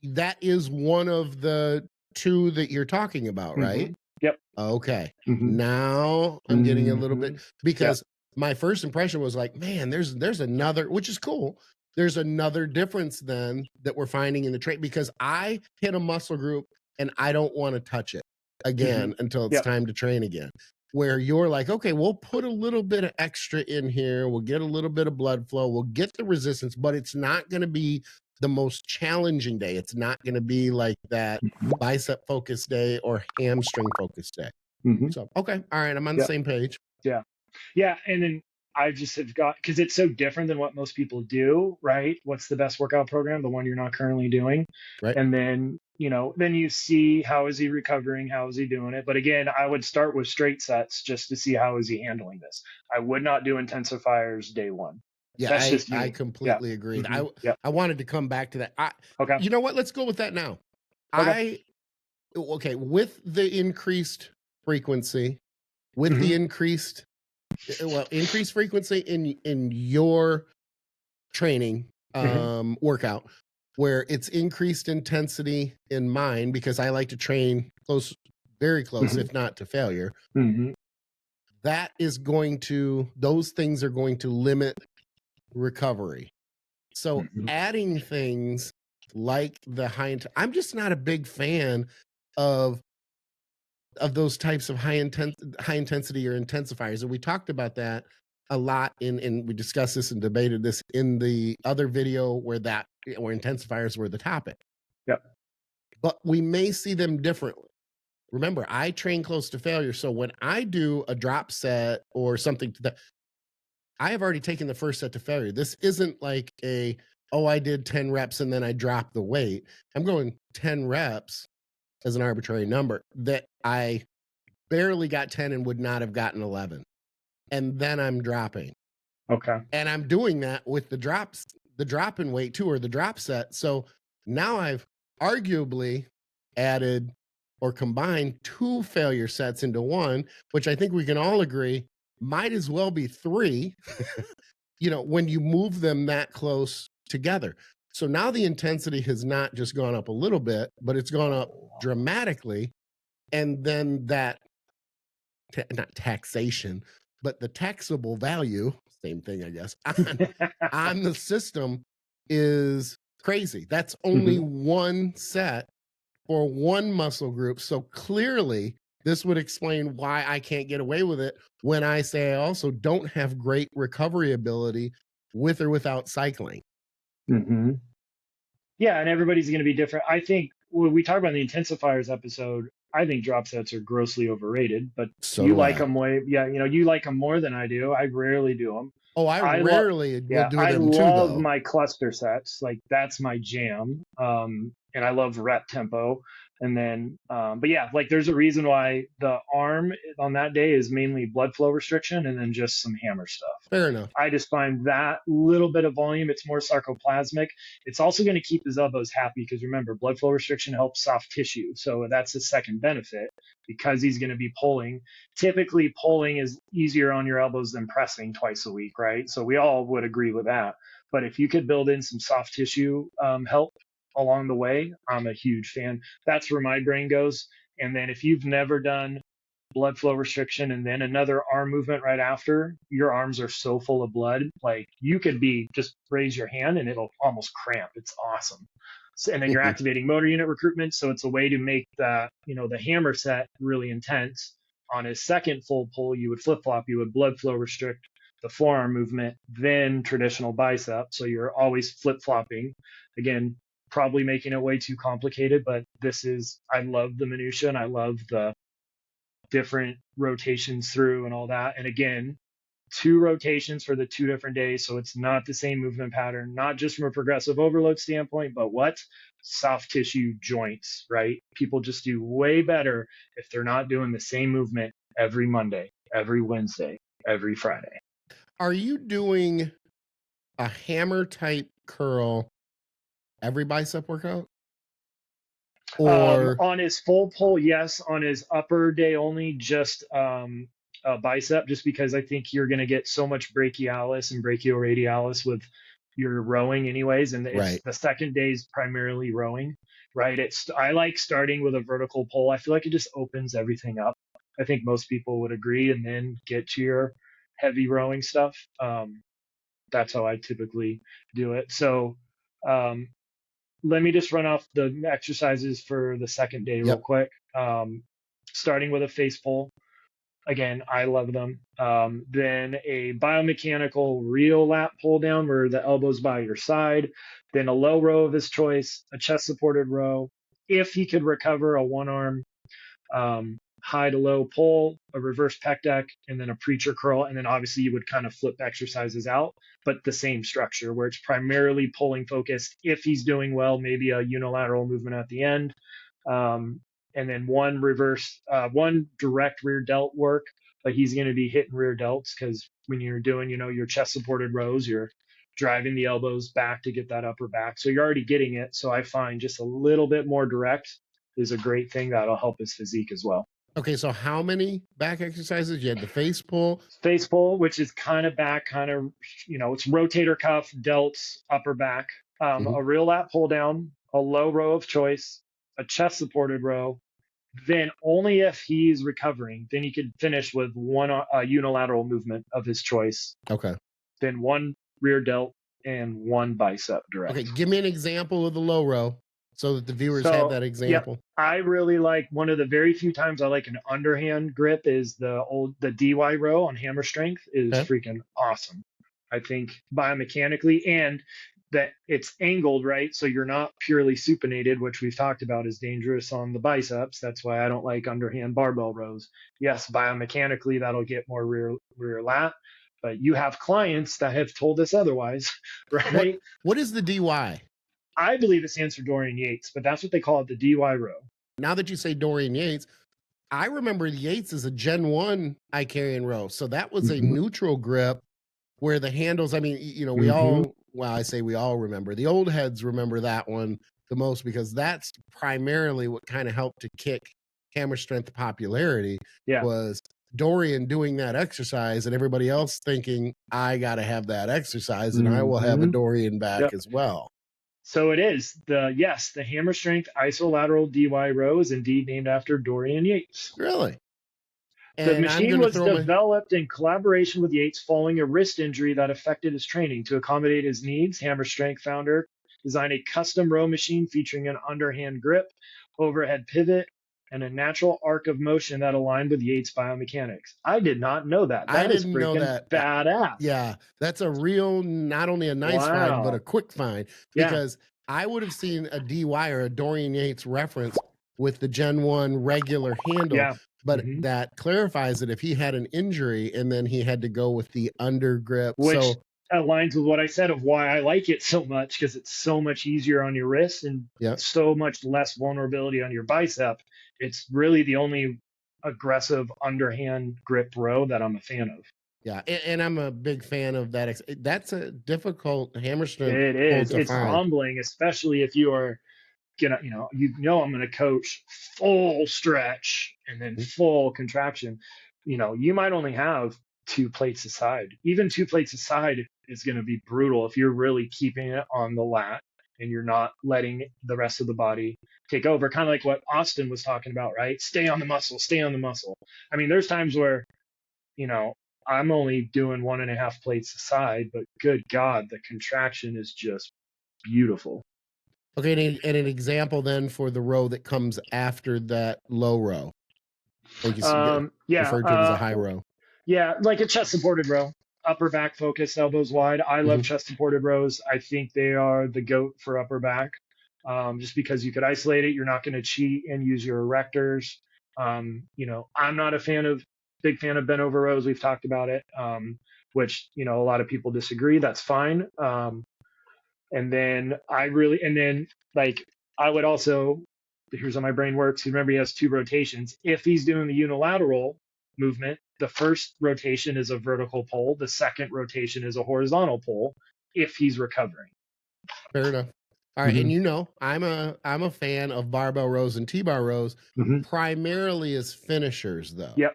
S2: that is one of the two that you're talking about, right?
S1: Yep.
S2: Okay. Now I'm getting a little bit, because my first impression was like, man, there's another, which is cool. There's another difference then that we're finding in the trade, because I hit a muscle group and I don't want to touch it again until it's time to train again. Where you're like, okay, we'll put a little bit of extra in here. We'll get a little bit of blood flow. We'll get the resistance, but it's not going to be the most challenging day. It's not going to be like that bicep focused day or hamstring focused day. So, okay. All right. I'm on the same page.
S1: Yeah. Yeah. And then I just have got, because it's so different than what most people do, right? What's the best workout program? The one you're not currently doing.
S2: Right.
S1: And then, then you see how is he recovering? How is he doing it? But again, I would start with straight sets just to see how is he handling this. I would not do intensifiers day one.
S2: Yeah,
S1: That's just me.
S2: I completely agreed.
S1: Mm-hmm.
S2: I wanted to come back to that.
S1: Okay.
S2: You know what? Let's go with that now.
S1: Okay.
S2: With the increased frequency, with the increased frequency in your training workout, where it's increased intensity in mine, because I like to train close, very close, if not to failure. That is those things are going to limit recovery. So adding things like the I'm just not a big fan of those types of high intensity or intensifiers. And we talked about that a lot we discussed this and debated this in the other video where intensifiers were the topic.
S1: Yep.
S2: But we may see them differently. Remember, I train close to failure. So when I do a drop set or something to that, I have already taken the first set to failure. This isn't like I did 10 reps and then I dropped the weight. I'm going 10 reps as an arbitrary number that I barely got 10 and would not have gotten 11. And then I'm dropping.
S1: Okay.
S2: And I'm doing that with the drop in weight too, or the drop set. So now I've arguably added or combined 2 failure sets into one, which I think we can all agree might as well be 3, when you move them that close together. So now the intensity has not just gone up a little bit, but it's gone up dramatically. And then that, not taxation, but the taxable value, same thing, I guess, on the system is crazy. That's only one set for one muscle group. So clearly, this would explain why I can't get away with it when I say I also don't have great recovery ability with or without cycling.
S1: Yeah, and everybody's going to be different. I think when we talk about the intensifiers episode, I think drop sets are grossly overrated, but
S2: So
S1: you
S2: do
S1: like
S2: I.
S1: them you like them more than I do. I rarely do them.
S2: Oh, I rarely will do
S1: I
S2: them too,
S1: love
S2: though.
S1: my cluster sets. Like that's my jam. And I love rep tempo. And then, but yeah, like there's a reason why the arm on that day is mainly blood flow restriction and then just some hammer stuff.
S2: Fair enough.
S1: I just find that little bit of volume, it's more sarcoplasmic. It's also going to keep his elbows happy because remember, blood flow restriction helps soft tissue. So that's the second benefit because he's going to be pulling. Typically, pulling is easier on your elbows than pressing twice a week, right? So we all would agree with that. But if you could build in some soft tissue help along the way, I'm a huge fan. That's where my brain goes. And then if you've never done blood flow restriction and then another arm movement right after, your arms are so full of blood, like you could just raise your hand and it'll almost cramp. It's awesome. So, and then you're activating motor unit recruitment. So it's a way to make the hammer set really intense. On his second full pull, you would flip flop, you would blood flow restrict the forearm movement, then traditional bicep. So you're always flip flopping. Again, probably making it way too complicated, but I love the minutia and I love the different rotations through and all that. And again, 2 rotations for the 2 different days. So it's not the same movement pattern, not just from a progressive overload standpoint, but soft tissue joints, right? People just do way better if they're not doing the same movement every Monday, every Wednesday, every Friday.
S2: Are you doing a hammer type curl every bicep workout? Or
S1: on his full pull, yes. On his upper day only, just a bicep, just because I think you're going to get so much brachialis and brachioradialis with your rowing anyways. And
S2: right.
S1: The second day is primarily rowing, right? I like starting with a vertical pull. I feel like it just opens everything up. I think most people would agree, and then get to your heavy rowing stuff. That's how I typically do it. So, let me just run off the exercises for the second day real quick. Starting with a face pull. Again, I love them. Then a biomechanical real lat pull down where the elbow's by your side. Then a low row of his choice, a chest supported row. If he could recover, a one arm high to low pull, a reverse pec deck, and then a preacher curl. And then obviously you would kind of flip exercises out, but the same structure where it's primarily pulling focused. If he's doing well, maybe a unilateral movement at the end. And then one direct rear delt work, but he's going to be hitting rear delts because when you're doing, your chest supported rows, you're driving the elbows back to get that upper back. So you're already getting it. So I find just a little bit more direct is a great thing that'll help his physique as well.
S2: Okay, so how many back exercises? You had the face pull.
S1: Face pull, which is kind of back, it's rotator cuff, delts, upper back, a real lat pull down, a low row of choice, a chest supported row. Then only if he's recovering, then he could finish with one unilateral movement of his choice.
S2: Okay.
S1: Then one rear delt and one bicep direct.
S2: Okay, give me an example of the low row so that the viewers have that example.
S1: Yep, I really like one of the very few times I like an underhand grip is the DY row on hammer strength is freaking awesome. I think biomechanically and that it's angled, right? So you're not purely supinated, which we've talked about is dangerous on the biceps. That's why I don't like underhand barbell rows. Yes, biomechanically, that'll get more rear lat, but you have clients that have told us otherwise, right?
S2: What is the DY?
S1: I believe it stands for Dorian Yates, but that's what they call it, the DY row.
S2: Now that you say Dorian Yates, I remember Yates as a Gen 1 Icarian row. So that was a neutral grip where the handles, I mean, we all, well, I say we all remember. The old heads remember that one the most because that's primarily what kind of helped to kick hammer strength popularity was Dorian doing that exercise and everybody else thinking, I got to have that exercise and I will have a Dorian back as well.
S1: So it is the hammer strength isolateral DY row is indeed named after Dorian Yates.
S2: Really?
S1: The machine was developed in collaboration with Yates following a wrist injury that affected his training. To accommodate his needs, Hammer Strength founder designed a custom row machine featuring an underhand grip, overhead pivot, and a natural arc of motion that aligned with Yates biomechanics. I did not know that.
S2: I didn't know that.
S1: Badass.
S2: Yeah, that's a real, not only a nice find, but a quick find. Because I would have seen a DY or a Dorian Yates reference with the Gen 1 regular handle.
S1: Yeah.
S2: But that clarifies it if he had an injury and then he had to go with the under grip.
S1: Which aligns with what I said of why I like it so much, because it's so much easier on your wrist and so much less vulnerability on your bicep. It's really the only aggressive underhand grip row that I'm a fan of.
S2: Yeah, and I'm a big fan of that. That's a difficult hammer strength.
S1: It is. It's humbling, especially if you are I'm going to coach full stretch and then full contraction. You might only have 2 plates aside. Even 2 plates aside is going to be brutal if you're really keeping it on the lat and you're not letting the rest of the body take over. Kind of like what Austin was talking about, right? Stay on the muscle, stay on the muscle. I mean, there's times where, I'm only doing 1.5 plates aside, but good God, the contraction is just beautiful.
S2: Okay, and an example then for the row that comes after that low row. Like you referred to it as a high row.
S1: Yeah, like a chest supported row, upper back focused, elbows wide. I love chest supported rows. I think they are the GOAT for upper back. Just because you could isolate it, you're not going to cheat and use your erectors. I'm not a big fan of bent over rows. We've talked about it, which a lot of people disagree. That's fine. And then I would also, here's how my brain works. Remember, he has 2 rotations. If he's doing the unilateral movement, the first rotation is a vertical pull. The second rotation is a horizontal pull if he's recovering.
S2: Fair enough. All right. And I'm a fan of barbell rows and T-bar rows, primarily as finishers though.
S1: Yep.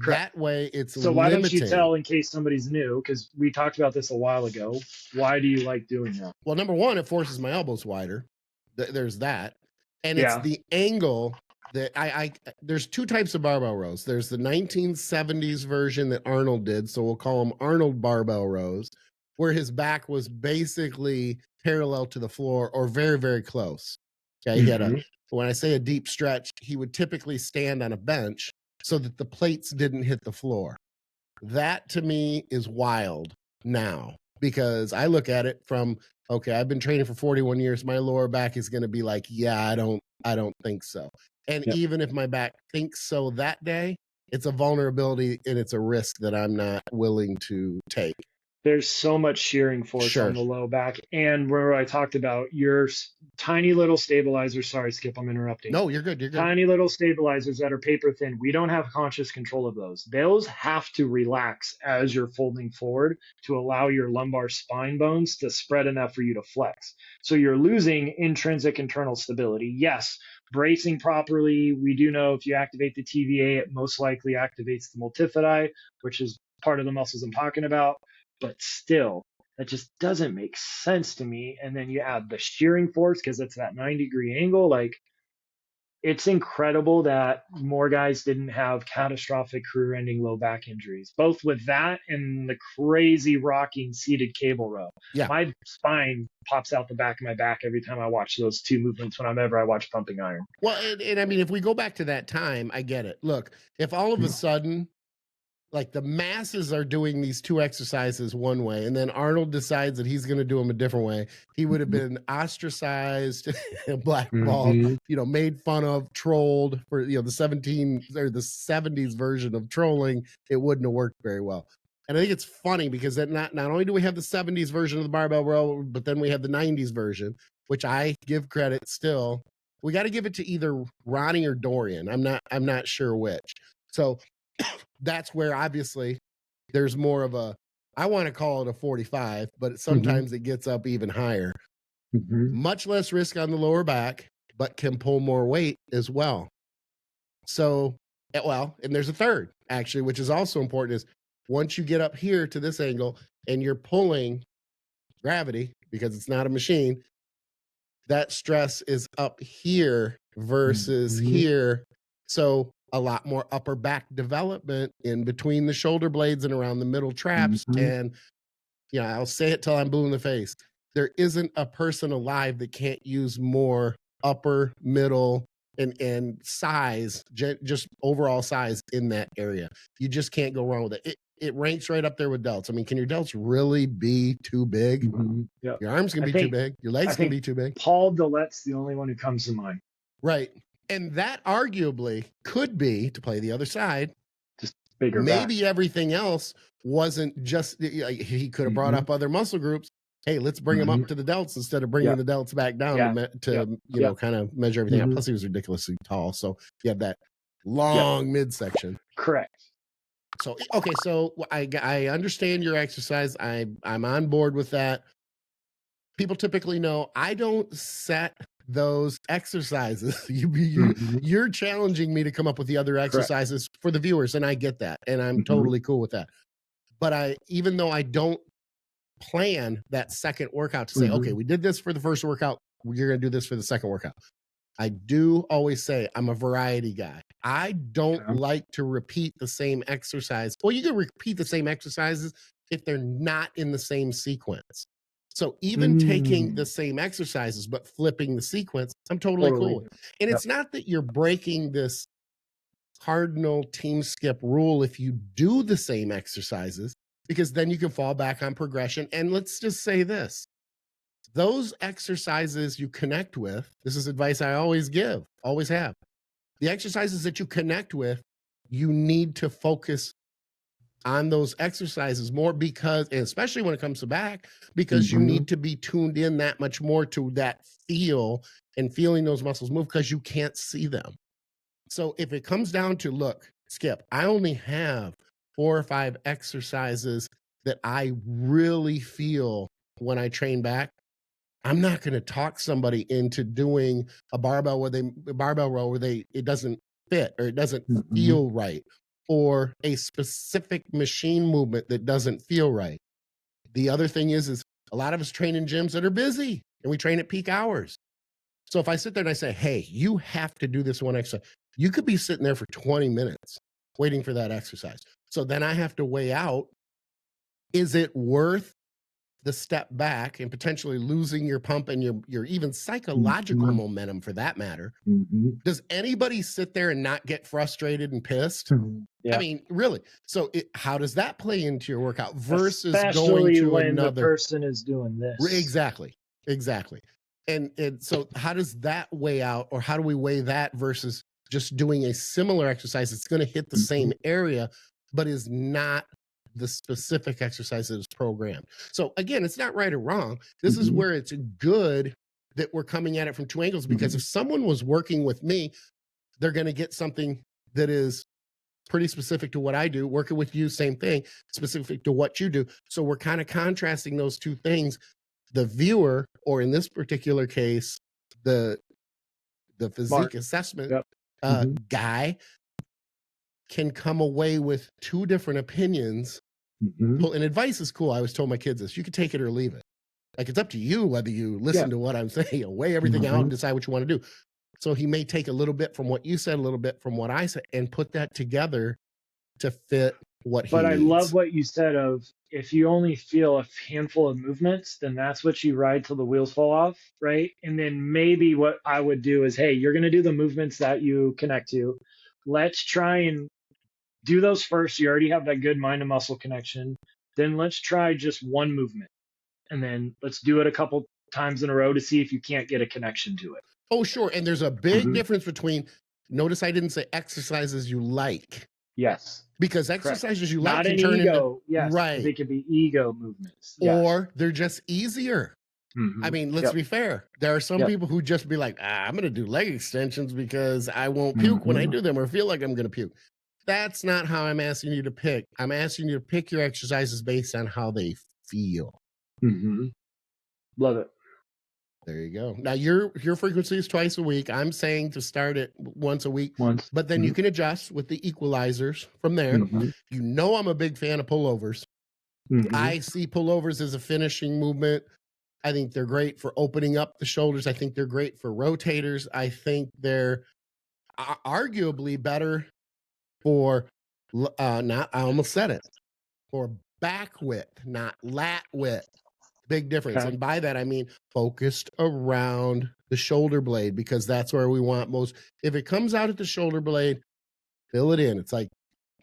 S2: Correct. That way it's
S1: so why don't you tell, in case somebody's new, because we talked about this a while ago, why do you like doing that?
S2: Well, number one, it forces my elbows wider. There's that. And it's the angle that there's 2 types of barbell rows. There's the 1970s version that Arnold did. So we'll call them Arnold barbell rows, where his back was basically parallel to the floor or very, very close. Okay. He had when I say a deep stretch, he would typically stand on a bench so that the plates didn't hit the floor. That to me is wild now, because I look at it from, okay, I've been training for 41 years. My lower back is going to be like, yeah, I don't think so. And
S1: Yep.
S2: even if my back thinks so that day, it's a vulnerability and it's a risk that I'm not willing to take.
S1: There's so much shearing force
S2: Sure.
S1: on the low back. And where I talked about your tiny little stabilizers. Sorry, Skip, I'm interrupting.
S2: No, you're good. You're good.
S1: Tiny little stabilizers that are paper thin. We don't have conscious control of those. Those have to relax as you're folding forward to allow your lumbar spine bones to spread enough for you to flex. So you're losing intrinsic internal stability. Yes, bracing properly. We do know if you activate the TVA, it most likely activates the multifidi, which is part of the muscles I'm talking about. But still, that just doesn't make sense to me. And then you add the shearing force because it's that 90-degree angle. Like, it's incredible that more guys didn't have catastrophic career-ending low back injuries, both with that and the crazy rocking seated cable row.
S2: Yeah.
S1: My spine pops out the back of my back every time I watch those two movements whenever I watch pumping iron.
S2: Well, and I mean, if we go back to that time, I get it. Look, if all of a sudden, like, the masses are doing these two exercises one way, and then Arnold decides that he's going to do them a different way, he would have been ostracized, blackballed, made fun of, trolled for, the 70s version of trolling. It wouldn't have worked very well. And I think it's funny because that not only do we have the 70s version of the barbell row, but then we have the 90s version, which I give credit still. We got to give it to either Ronnie or Dorian. I'm not sure which. So that's where obviously there's more of a, I want to call it a 45, but sometimes it gets up even higher. Much less risk on the lower back, but can pull more weight as well. So, well, and there's a third actually, which is also important, is once you get up here to this angle and you're pulling gravity, because it's not a machine, that stress is up here versus here. So a lot more upper back development in between the shoulder blades and around the middle traps. And I'll say it till I'm blue in the face. There isn't a person alive that can't use more upper, middle, and size, just overall size in that area. You just can't go wrong with it. It ranks right up there with delts. I mean, can your delts really be too big?
S1: Yep.
S2: Your arms can be too big. Your legs can be too big.
S1: Paul Dillette's the only one who comes to mind.
S2: Right. And that arguably could be, to play the other side,
S1: just bigger.
S2: Maybe everything else wasn't just, he could have brought up other muscle groups. Hey, let's bring them up to the delts instead of bringing the delts back down to kind of measure everything out. Plus, he was ridiculously tall. So you have that long midsection.
S1: Correct.
S2: So, okay. So I understand your exercise. I'm on board with that. People typically know I don't set those exercises. You're challenging me to come up with the other exercises for the viewers, and I get that, and I'm totally cool with that. But even though I don't plan that second workout to say, okay, we did this for the first workout, you're going to do this for the second workout, I do always say I'm a variety guy. I don't like to repeat the same exercise. Well, you can repeat the same exercises if they're not in the same sequence. So even taking the same exercises, but flipping the sequence, I'm totally cool. And it's not that you're breaking this cardinal team skip rule if you do the same exercises, because then you can fall back on progression. And let's just say this, those exercises you connect with, this is advice I always give, always have. The exercises that you connect with, you need to focus on those exercises more, because, and especially when it comes to back, because you need to be tuned in that much more to that feel and feeling those muscles move, because you can't see them. So if it comes down to, look, Skip, I only have 4 or 5 exercises that I really feel when I train back, I'm not going to talk somebody into doing a barbell row where it doesn't fit or it doesn't feel right, or a specific machine movement that doesn't feel right. The other thing is a lot of us train in gyms that are busy and we train at peak hours. So if I sit there and I say, hey, you have to do this one exercise, you could be sitting there for 20 minutes waiting for that exercise. So then I have to weigh out, is it worth the step back and potentially losing your pump and your even psychological momentum for that matter. Does anybody sit there and not get frustrated and pissed?
S1: Yeah.
S2: I mean, really. So how does that play into your workout versus
S1: Especially
S2: going to
S1: when
S2: another
S1: the person is doing this?
S2: Exactly. And so how does that weigh out, or how do we weigh that versus just doing a similar exercise that's going to hit the same area but is not the specific exercise that is programmed? So again, it's not right or wrong. This is where it's good that we're coming at it from two angles, because if someone was working with me, they're going to get something that is pretty specific to what I do. Working with you, same thing, specific to what you do. So we're kind of contrasting those two things. The viewer, or in this particular case, the physique assessment guy, can come away with two different opinions. Well, and advice is cool. I always told my kids this: you can take it or leave it. Like, it's up to you whether you listen to what I'm saying, weigh everything out and decide what you want to do. So he may take a little bit from what you said, a little bit from what I said, and put that together to fit what he needs.
S1: I love what you said of, if you only feel a handful of movements, then that's what you ride till the wheels fall off, right? And then maybe what I would do is, hey, you're going to do the movements that you connect to. Let's try and do those first. You already have that good mind to muscle connection. Then let's try just one movement. And then let's do it a couple times in a row to see if you can't get a connection to it.
S2: Oh, sure. And there's a big difference between, notice I didn't say exercises you like.
S1: Yes.
S2: Because exercises you like
S1: not
S2: can
S1: an
S2: turn
S1: ego,
S2: into, right.
S1: They could be ego movements.
S2: Or they're just easier. I mean, let's be fair. There are some people who just be like, I'm going to do leg extensions because I won't puke when I do them, or feel like I'm going to puke. That's not how I'm asking you to pick. I'm asking you to pick your exercises based on how they feel.
S1: Love it.
S2: There you go. Now your frequency is twice a week. I'm saying to start it once a week, but then you can adjust with the equalizers from there. You know, I'm a big fan of pullovers. I see pullovers as a finishing movement. I think they're great for opening up the shoulders. I think they're great for rotators. I think they're arguably better for I almost said it, for back width, not lat width. Big difference. And by that, I mean focused around the shoulder blade, because that's where we want most. If it comes out at the shoulder blade, fill it in. It's like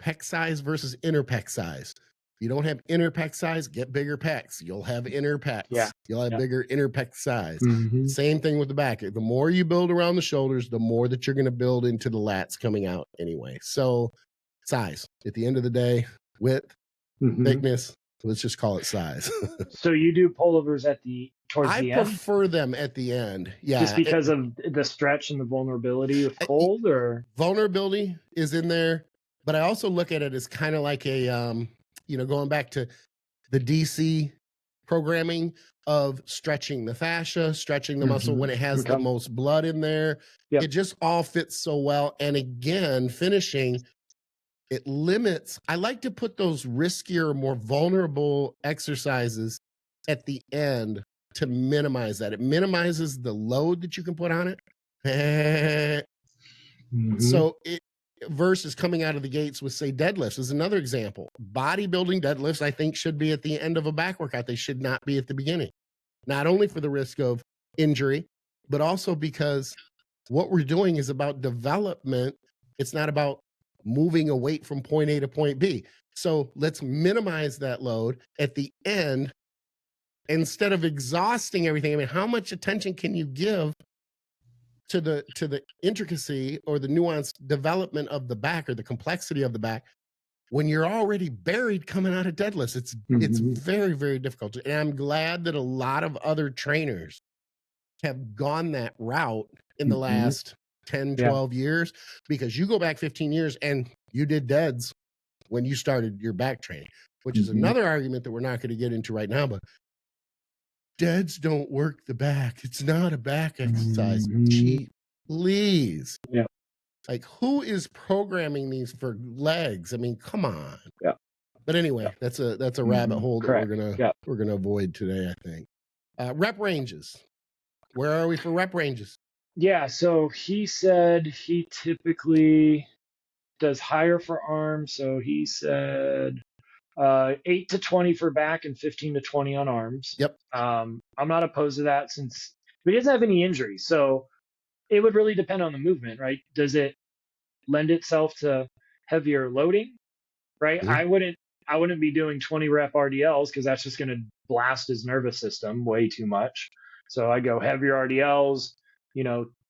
S2: pec size versus inner pec size. If you don't have inner pec size, get bigger pecs. You'll have inner pecs. You'll have bigger inner pec size. Same thing with the back. The more you build around the shoulders, the more that you're going to build into the lats coming out anyway. So size, at the end of the day, width, thickness, let's just call it size.
S1: So you do pullovers towards the end? I
S2: prefer them at the end. Yeah.
S1: Just because of the stretch and the vulnerability of cold, or?
S2: Vulnerability is in there, but I also look at it as kind of like a, going back to the DC programming of stretching the fascia, stretching the muscle when it has the most blood in there. It just all fits so well. And again, finishing, it limits. I like to put those riskier, more vulnerable exercises at the end to minimize that. It minimizes the load that you can put on it. So it versus coming out of the gates with, say, deadlifts is another example. Bodybuilding deadlifts, I think, should be at the end of a back workout. They should not be at the beginning. Not only for the risk of injury, but also because what we're doing is about development. It's not about moving a weight from point A to point B. So let's minimize that load at the end instead of exhausting everything. I mean, how much attention can you give to the intricacy or the nuanced development of the back, or the complexity of the back, when you're already buried coming out of deadlifts? It's very, very difficult. And I'm glad that a lot of other trainers have gone that route in the last 10, 12 years, because you go back 15 years and you did deads when you started your back training, which is another argument that we're not going to get into right now, but deads don't work the back. It's not a back exercise. Gee, please. Like, who is programming these for legs? I mean, come on. But anyway, that's a rabbit hole that we're gonna avoid today, I think. Rep ranges. Where are we for rep ranges?
S1: Yeah, so he said he typically does higher for arms. So he said 8 to 20 for back and 15 to 20 on arms.
S2: Yep.
S1: I'm not opposed to that since he doesn't have any injuries. So it would really depend on the movement, right? Does it lend itself to heavier loading, right?
S2: Mhm.
S1: I wouldn't be doing 20 rep RDLs because that's just going to blast his nervous system way too much. So I go heavier RDLs,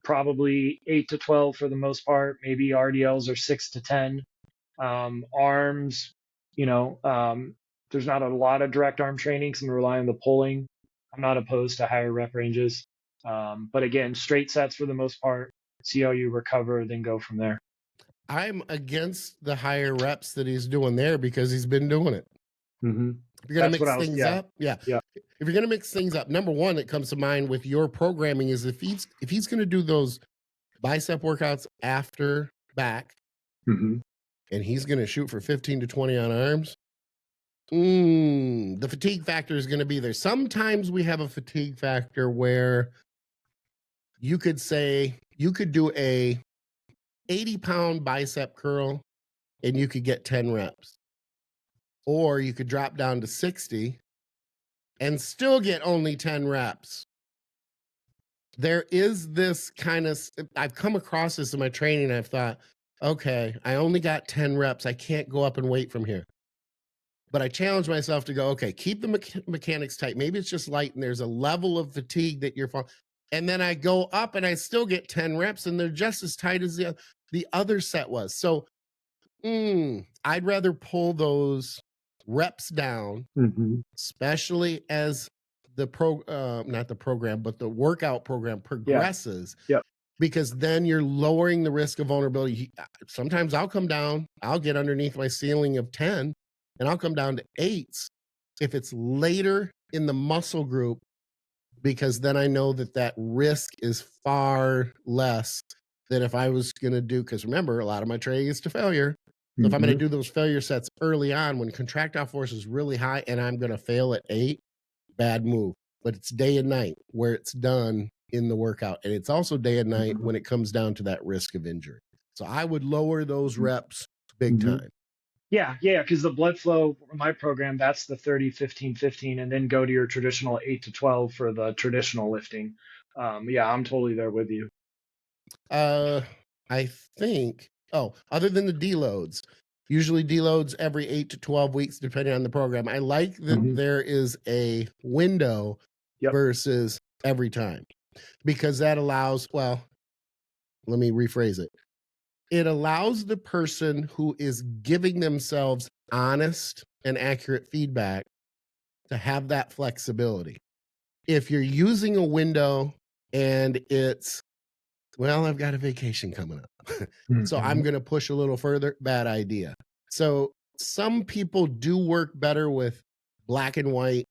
S1: probably 8 to 12 for the most part. Maybe RDLs are 6 to 10. Arms, there's not a lot of direct arm training because I'm relying on the pulling. I'm not opposed to higher rep ranges. But again, straight sets for the most part, see how you recover, then go from there.
S2: I'm against the higher reps that he's doing there because he's been doing it.
S1: Mm-hmm.
S2: If you're going to mix things up,
S1: Yeah.
S2: If you're going to mix things up, number one that comes to mind with your programming is if he's going to do those bicep workouts after back,
S1: Mm-hmm.
S2: and he's going to shoot for 15 to 20 on arms, the fatigue factor is going to be there. Sometimes we have a fatigue factor where you could say you could do a 80-pound bicep curl and you could get 10 reps. Or you could drop down to 60 and still get only 10 reps. There is this kind of, I've come across this in my training. I've thought, okay, I only got 10 reps. I can't go up and wait from here. But I challenge myself to go, okay, keep the mechanics tight. Maybe it's just light and there's a level of fatigue that you're falling. And then I go up and I still get 10 reps and they're just as tight as the other set was. So I'd rather pull those reps down, especially as the not the program, but the workout program progresses.
S1: Yep.
S2: Because then you're lowering the risk of vulnerability. Sometimes I'll come down, I'll get underneath my ceiling of 10 and I'll come down to 8s if it's later in the muscle group, because then I know that risk is far less than if I was going to do, because remember, a lot of my training is to failure. So if I'm going to do those failure sets early on when contractile force is really high and I'm going to fail at 8, bad move. But it's day and night where it's done in the workout. And it's also day and night when it comes down to that risk of injury. So I would lower those reps big time.
S1: Yeah, because the blood flow in my program, that's the 30, 15, 15, and then go to your traditional 8 to 12 for the traditional lifting. I'm totally there with you.
S2: I think, other than the deloads, usually deloads every 8 to 12 weeks, depending on the program. I like that there is a window versus every time, because that allows, let me rephrase it. It allows the person who is giving themselves honest and accurate feedback to have that flexibility. If you're using a window and it's, I've got a vacation coming up, so I'm going to push a little further, bad idea. So some people do work better with black and white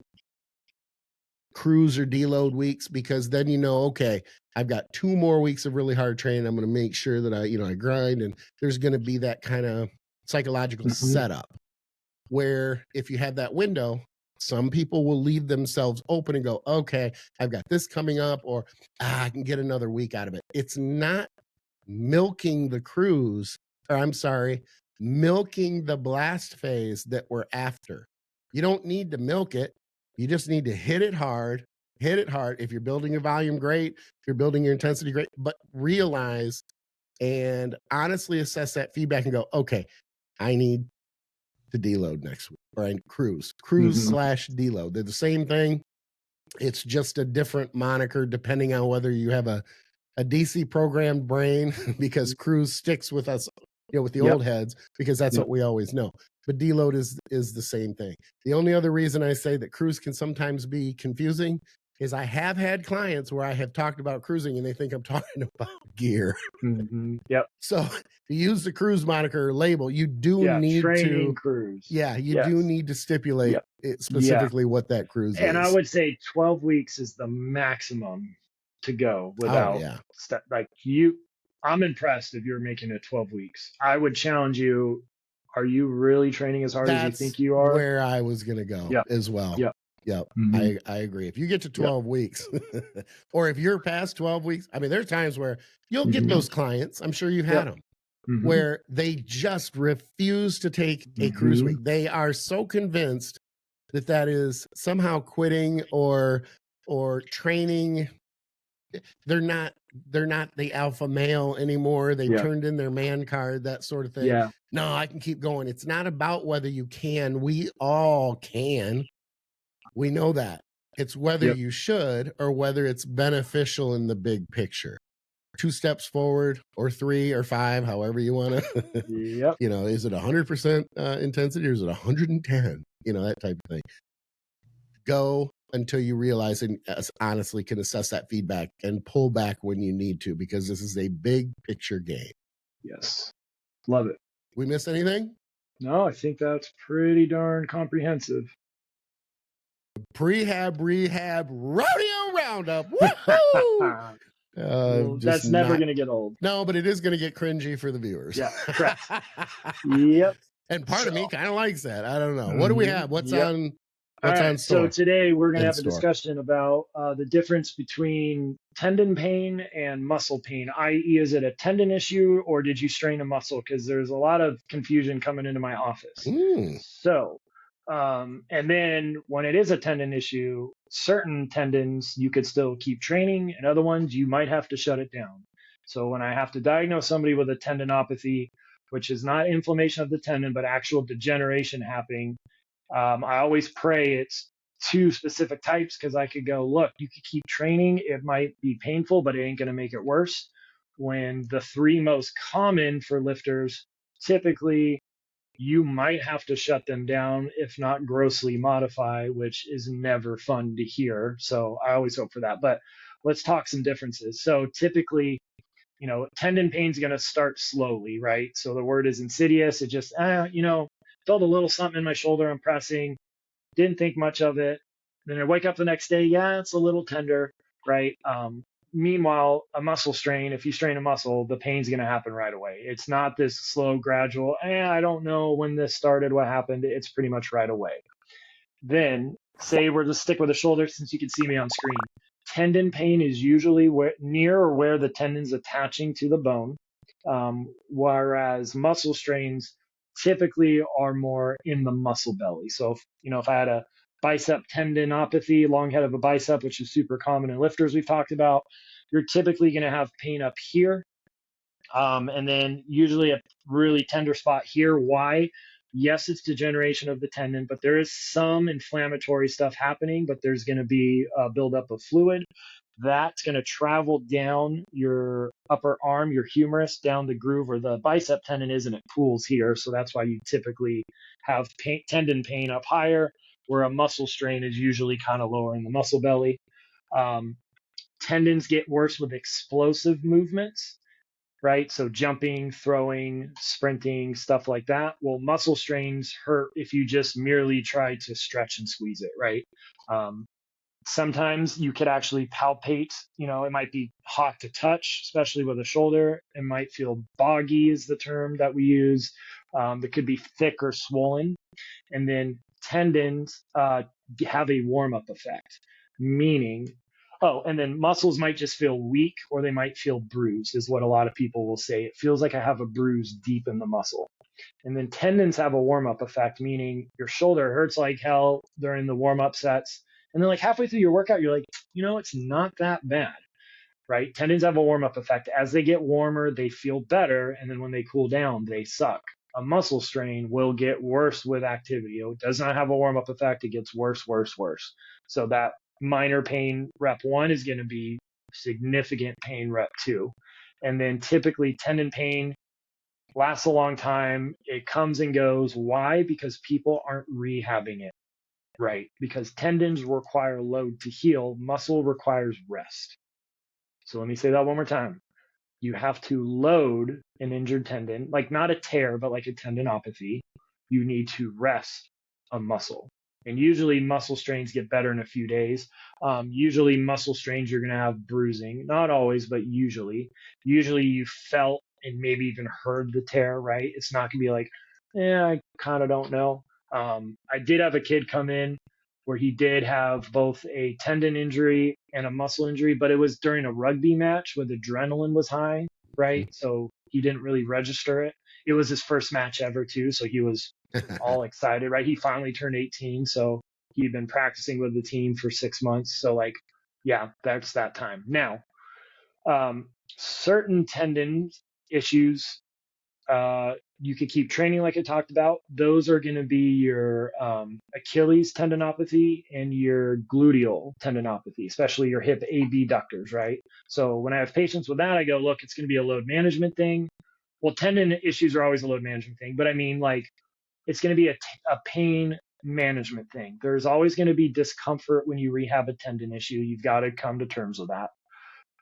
S2: cruise or deload weeks, because then okay, I've got 2 more weeks of really hard training. I'm going to make sure that I grind, and there's going to be that kind of psychological setup where if you have that window, some people will leave themselves open and go, okay, I've got this coming up, or I can get another week out of it. It's not milking the cruise, or milking the blast phase that we're after. You don't need to milk it. You just need to hit it hard. If you're building your volume, great. If you're building your intensity, great. But realize and honestly assess that feedback and go, okay, I need to deload next week, or I cruise / deload. They're the same thing. It's just a different moniker depending on whether you have a DC programmed brain, because cruise sticks with us, with the old heads, because that's what we always know. But deload is the same thing. The only other reason I say that cruise can sometimes be confusing is I have had clients where I have talked about cruising and they think I'm talking about gear. So to use the cruise moniker or label, you do need to
S1: cruise.
S2: Do need to stipulate it specifically what that cruise is.
S1: And I would say 12 weeks is the maximum to go without I'm impressed if you're making it 12 weeks. I would challenge you. Are you really training as hard as you think you are?
S2: Where I was going to go as well. I agree. If you get to 12 weeks, or if you're past 12 weeks, there's times where you'll get those clients. I'm sure you've had them where they just refuse to take a cruise week. They are so convinced that that is somehow quitting or training. They're not the alpha male anymore. They've turned in their man card, that sort of thing.
S1: Yeah.
S2: No, I can keep going. It's not about whether you can. We all can. We know that. It's whether you should or whether it's beneficial in the big picture. 2 steps forward or 3 or 5, however you want to. You know, is it 100% intensity or is it 110? You know, that type of thing. Go until you realize and honestly can assess that feedback and pull back when you need to, because this is a big picture game.
S1: Yes. Love it.
S2: We miss anything?
S1: No, I think that's pretty darn comprehensive.
S2: Prehab Rehab Rodeo Round-Up. Woohoo!
S1: That's never going to get old.
S2: No, but it is going to get cringy for the viewers.
S1: Yeah, correct. Yep.
S2: And part of me kind of likes that. I don't know. What do we have? What's on? What's on store?
S1: So today we're going to have a discussion about the difference between tendon pain and muscle pain, i.e. is it a tendon issue or did you strain a muscle? Because there's a lot of confusion coming into my office. So, and then when it is a tendon issue, certain tendons you could still keep training and other ones you might have to shut it down. So when I have to diagnose somebody with a tendinopathy, which is not inflammation of the tendon, but actual degeneration happening, I always pray it's 2 specific types, because I could go, look, you could keep training. It might be painful, but it ain't going to make it worse. When the 3 most common for lifters, typically you might have to shut them down, if not grossly modify, which is never fun to hear. So I always hope for that. But let's talk some differences. So typically, you know, tendon pain is going to start slowly, right? So the word is insidious. It just, you know, felt a little something in my shoulder. I'm pressing, didn't think much of it. Then I wake up the next day. Yeah, it's a little tender, right? Meanwhile, a muscle strain, if you strain a muscle, the pain's going to happen right away. It's not this slow, gradual, I don't know when this started, what happened. It's pretty much right away. Then say we're to stick with the shoulder, since you can see me on screen. Tendon pain is usually near or where the tendon's attaching to the bone, whereas muscle strains typically are more in the muscle belly. So, if I had a bicep tendinopathy, long head of a bicep, which is super common in lifters we've talked about, you're typically going to have pain up here, and then usually a really tender spot here. Why? Yes, it's degeneration of the tendon, but there is some inflammatory stuff happening, but there's going to be a buildup of fluid. That's going to travel down your upper arm, your humerus, down the groove where the bicep tendon is, and it pools here. So that's why you typically have tendon pain up higher, where a muscle strain is usually kind of lower in the muscle belly. Tendons get worse with explosive movements, right? So jumping, throwing, sprinting, stuff like that. Well, muscle strains hurt if you just merely try to stretch and squeeze it, right? Sometimes you could actually palpate, it might be hot to touch, especially with a shoulder. It might feel boggy is the term that we use. It could be thick or swollen. And then tendons have a warm-up effect, meaning, and then muscles might just feel weak or they might feel bruised is what a lot of people will say. It feels like I have a bruise deep in the muscle. And then tendons have a warm-up effect, meaning your shoulder hurts like hell during the warm-up sets. And then like halfway through your workout, you're like, it's not that bad, right? Tendons have a warm-up effect. As they get warmer, they feel better. And then when they cool down, they suck. A muscle strain will get worse with activity. It does not have a warm-up effect. It gets worse, worse, worse. So that minor pain rep 1 is going to be significant pain rep 2. And then typically tendon pain lasts a long time. It comes and goes. Why? Because people aren't rehabbing it. Right, because tendons require load to heal, muscle requires rest. So let me say that one more time. You have to load an injured tendon, like not a tear, but like a tendinopathy. You need to rest a muscle. And usually muscle strains get better in a few days. Usually muscle strains, you're going to have bruising. Not always, but usually. Usually you felt and maybe even heard the tear, right? It's not going to be like, I kind of don't know. I did have a kid come in where he did have both a tendon injury and a muscle injury, but it was during a rugby match where the adrenaline was high, right? So he didn't really register it. It was his first match ever too, so he was all excited, right? He finally turned 18, so he'd been practicing with the team for 6 months. So like, yeah, that's that time. Now, certain tendon issues, you could keep training like I talked about. Those are going to be your Achilles tendinopathy and your gluteal tendinopathy, especially your hip abductors, right? So when I have patients with that, I go, look, it's going to be a load management thing. Well, tendon issues are always a load management thing, but I mean, like, it's going to be a pain management thing. There's always going to be discomfort when you rehab a tendon issue. You've got to come to terms with that.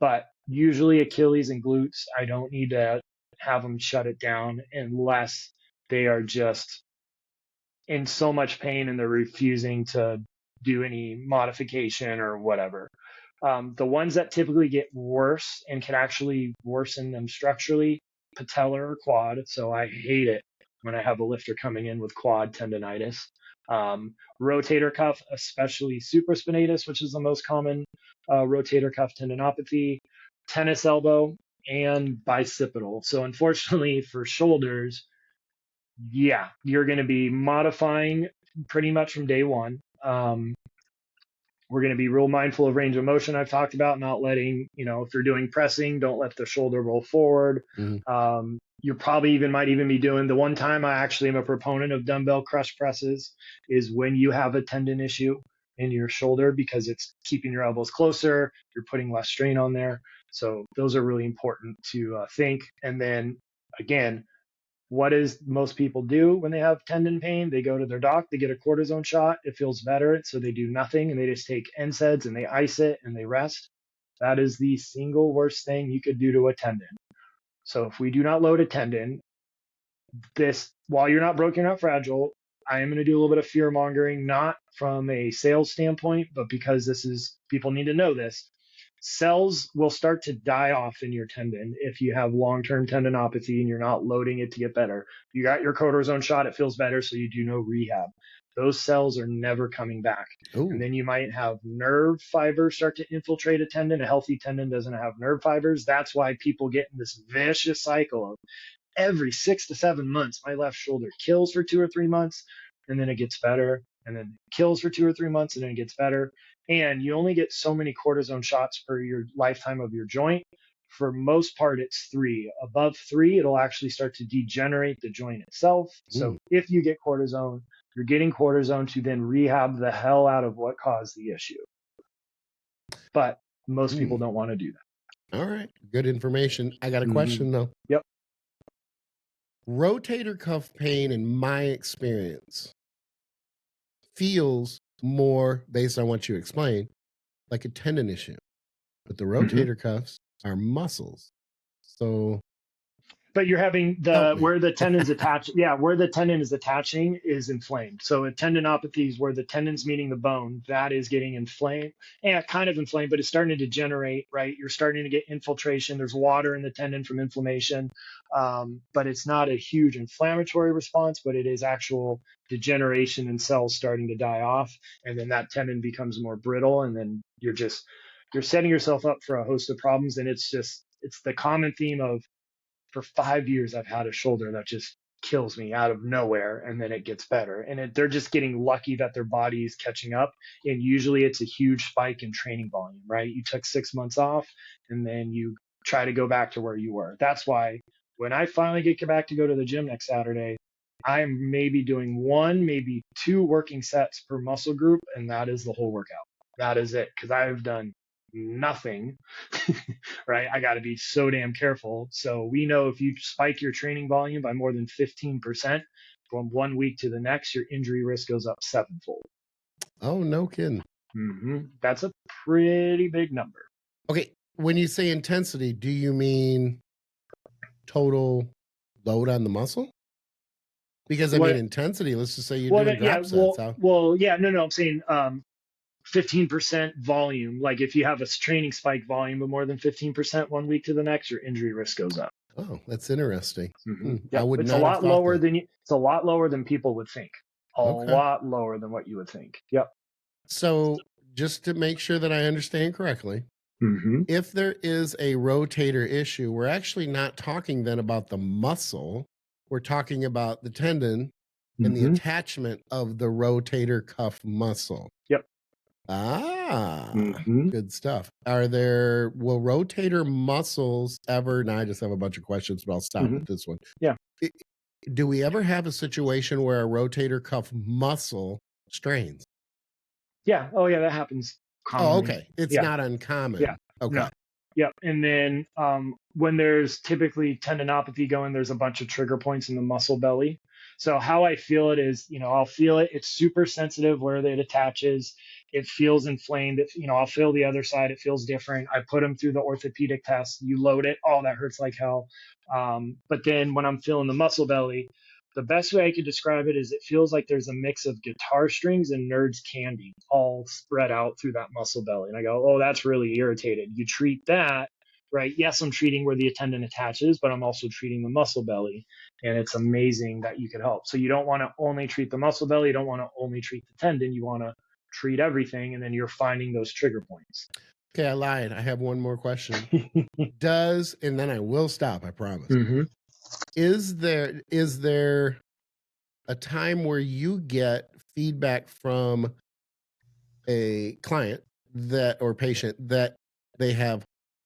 S1: But usually Achilles and glutes, I don't need to have them shut it down unless they are just in so much pain and they're refusing to do any modification or whatever. The ones that typically get worse and can actually worsen them structurally, patellar or quad. So I hate it when I have a lifter coming in with quad tendonitis. Rotator cuff, especially supraspinatus, which is the most common rotator cuff tendinopathy, tennis elbow, and bicipital. So unfortunately for shoulders, yeah, you're going to be modifying pretty much from day one. We're going to be real mindful of range of motion. I've talked about not letting, if you're doing pressing, don't let the shoulder roll forward. Mm-hmm. You probably might even be doing the one time I actually am a proponent of dumbbell crush presses is when you have a tendon issue in your shoulder because it's keeping your elbows closer. You're putting less strain on there. So those are really important to think. And then again, what does most people do when they have tendon pain? They go to their doc, they get a cortisone shot, it feels better, so they do nothing and they just take NSAIDs and they ice it and they rest. That is the single worst thing you could do to a tendon. So if we do not load a tendon, while you're not broken, you're not fragile, I am going to do a little bit of fear mongering, not from a sales standpoint, but because people need to know this. Cells will start to die off in your tendon if you have long-term tendinopathy and you're not loading it to get better. You got your cortisone shot, it feels better, so you do no rehab. Those cells are never coming back. Ooh. And then you might have nerve fibers start to infiltrate a tendon. A healthy tendon doesn't have nerve fibers. That's why people get in this vicious cycle of every 6 to 7 months, my left shoulder kills for 2 or 3 months, and then it gets better, and then it kills for 2 or 3 months, and then it gets better. And you only get so many cortisone shots per your lifetime of your joint. For most part, it's 3. Above 3, it'll actually start to degenerate the joint itself. So if you get cortisone, you're getting cortisone to then rehab the hell out of what caused the issue. But most people don't want to do that.
S2: All right. Good information. I got a question, though.
S1: Yep.
S2: Rotator cuff pain, in my experience, feels more, based on what you explained, like a tendon issue. But the rotator cuffs are muscles. So,
S1: but you're having where the tendon's attached. Yeah, where the tendon is attaching is inflamed. So a tendinopathy is where the tendon's meeting the bone. That is getting inflamed, and kind of inflamed, but it's starting to degenerate. Right, you're starting to get infiltration. There's water in the tendon from inflammation, but it's not a huge inflammatory response. But it is actual degeneration and cells starting to die off, and then that tendon becomes more brittle, and then you're setting yourself up for a host of problems. And it's the common theme of, for 5 years, I've had a shoulder that just kills me out of nowhere, and then it gets better. And they're just getting lucky that their body is catching up. And usually it's a huge spike in training volume, right? You took 6 months off, and then you try to go back to where you were. That's why when I finally get back to go to the gym next Saturday, I'm maybe doing 1, maybe 2 working sets per muscle group, and that is the whole workout. That is it, because I've done nothing, right? I got to be so damn careful. So we know if you spike your training volume by more than 15% from 1 week to the next, your injury risk goes up 7-fold.
S2: Oh, no kidding.
S1: That's a pretty big number.
S2: Okay. When you say intensity, do you mean total load on the muscle? Because I mean intensity, let's just say you're doing drop sets.
S1: I'm saying 15% volume. Like if you have a training spike volume of more than 15% 1 week to the next, your injury risk goes up.
S2: Oh, that's interesting.
S1: Yeah,
S2: I would
S1: it's
S2: not
S1: a lot
S2: have
S1: lower
S2: that.
S1: it's a lot lower than people would think. A lot lower than what you would think. Yep.
S2: So just to make sure that I understand correctly,
S1: Mm-hmm.
S2: If there is a rotator issue, we're actually not talking then about the muscle. We're talking about the tendon and the
S1: Mm-hmm.
S2: attachment of the rotator cuff muscle.
S1: Yep.
S2: Ah,
S1: Mm-hmm.
S2: good stuff. Will rotator muscles ever, now I just have a bunch of questions, but I'll stop
S1: Mhm.
S2: with this one.
S1: Yeah.
S2: Do we ever have a situation where a rotator cuff muscle strains?
S1: Yeah. Oh, yeah. That happens
S2: Oh,
S1: commonly.
S2: okay. It's
S1: Yeah.
S2: not uncommon.
S1: Yeah.
S2: Okay.
S1: No. Yep. And then when there's typically tendinopathy going, there's a bunch of trigger points in the muscle belly. So how I feel it is, I'll feel it. It's super sensitive where it attaches. It feels inflamed. I'll feel the other side. It feels different. I put them through the orthopedic test. You load it. Oh, that hurts like hell. But then when I'm feeling the muscle belly, the best way I could describe it is it feels like there's a mix of guitar strings and Nerds candy all spread out through that muscle belly. And I go, oh, that's really irritated. You treat that, right? Yes, I'm treating where the tendon attaches, but I'm also treating the muscle belly. And it's amazing that you can help. So you don't want to only treat the muscle belly. You don't want to only treat the tendon. You want to treat everything. And then you're finding those trigger points.
S2: Okay, I lied. I have one more question. And then I will stop, I promise.
S1: Mm-hmm.
S2: Is there a time where you get feedback from a client or patient that they have,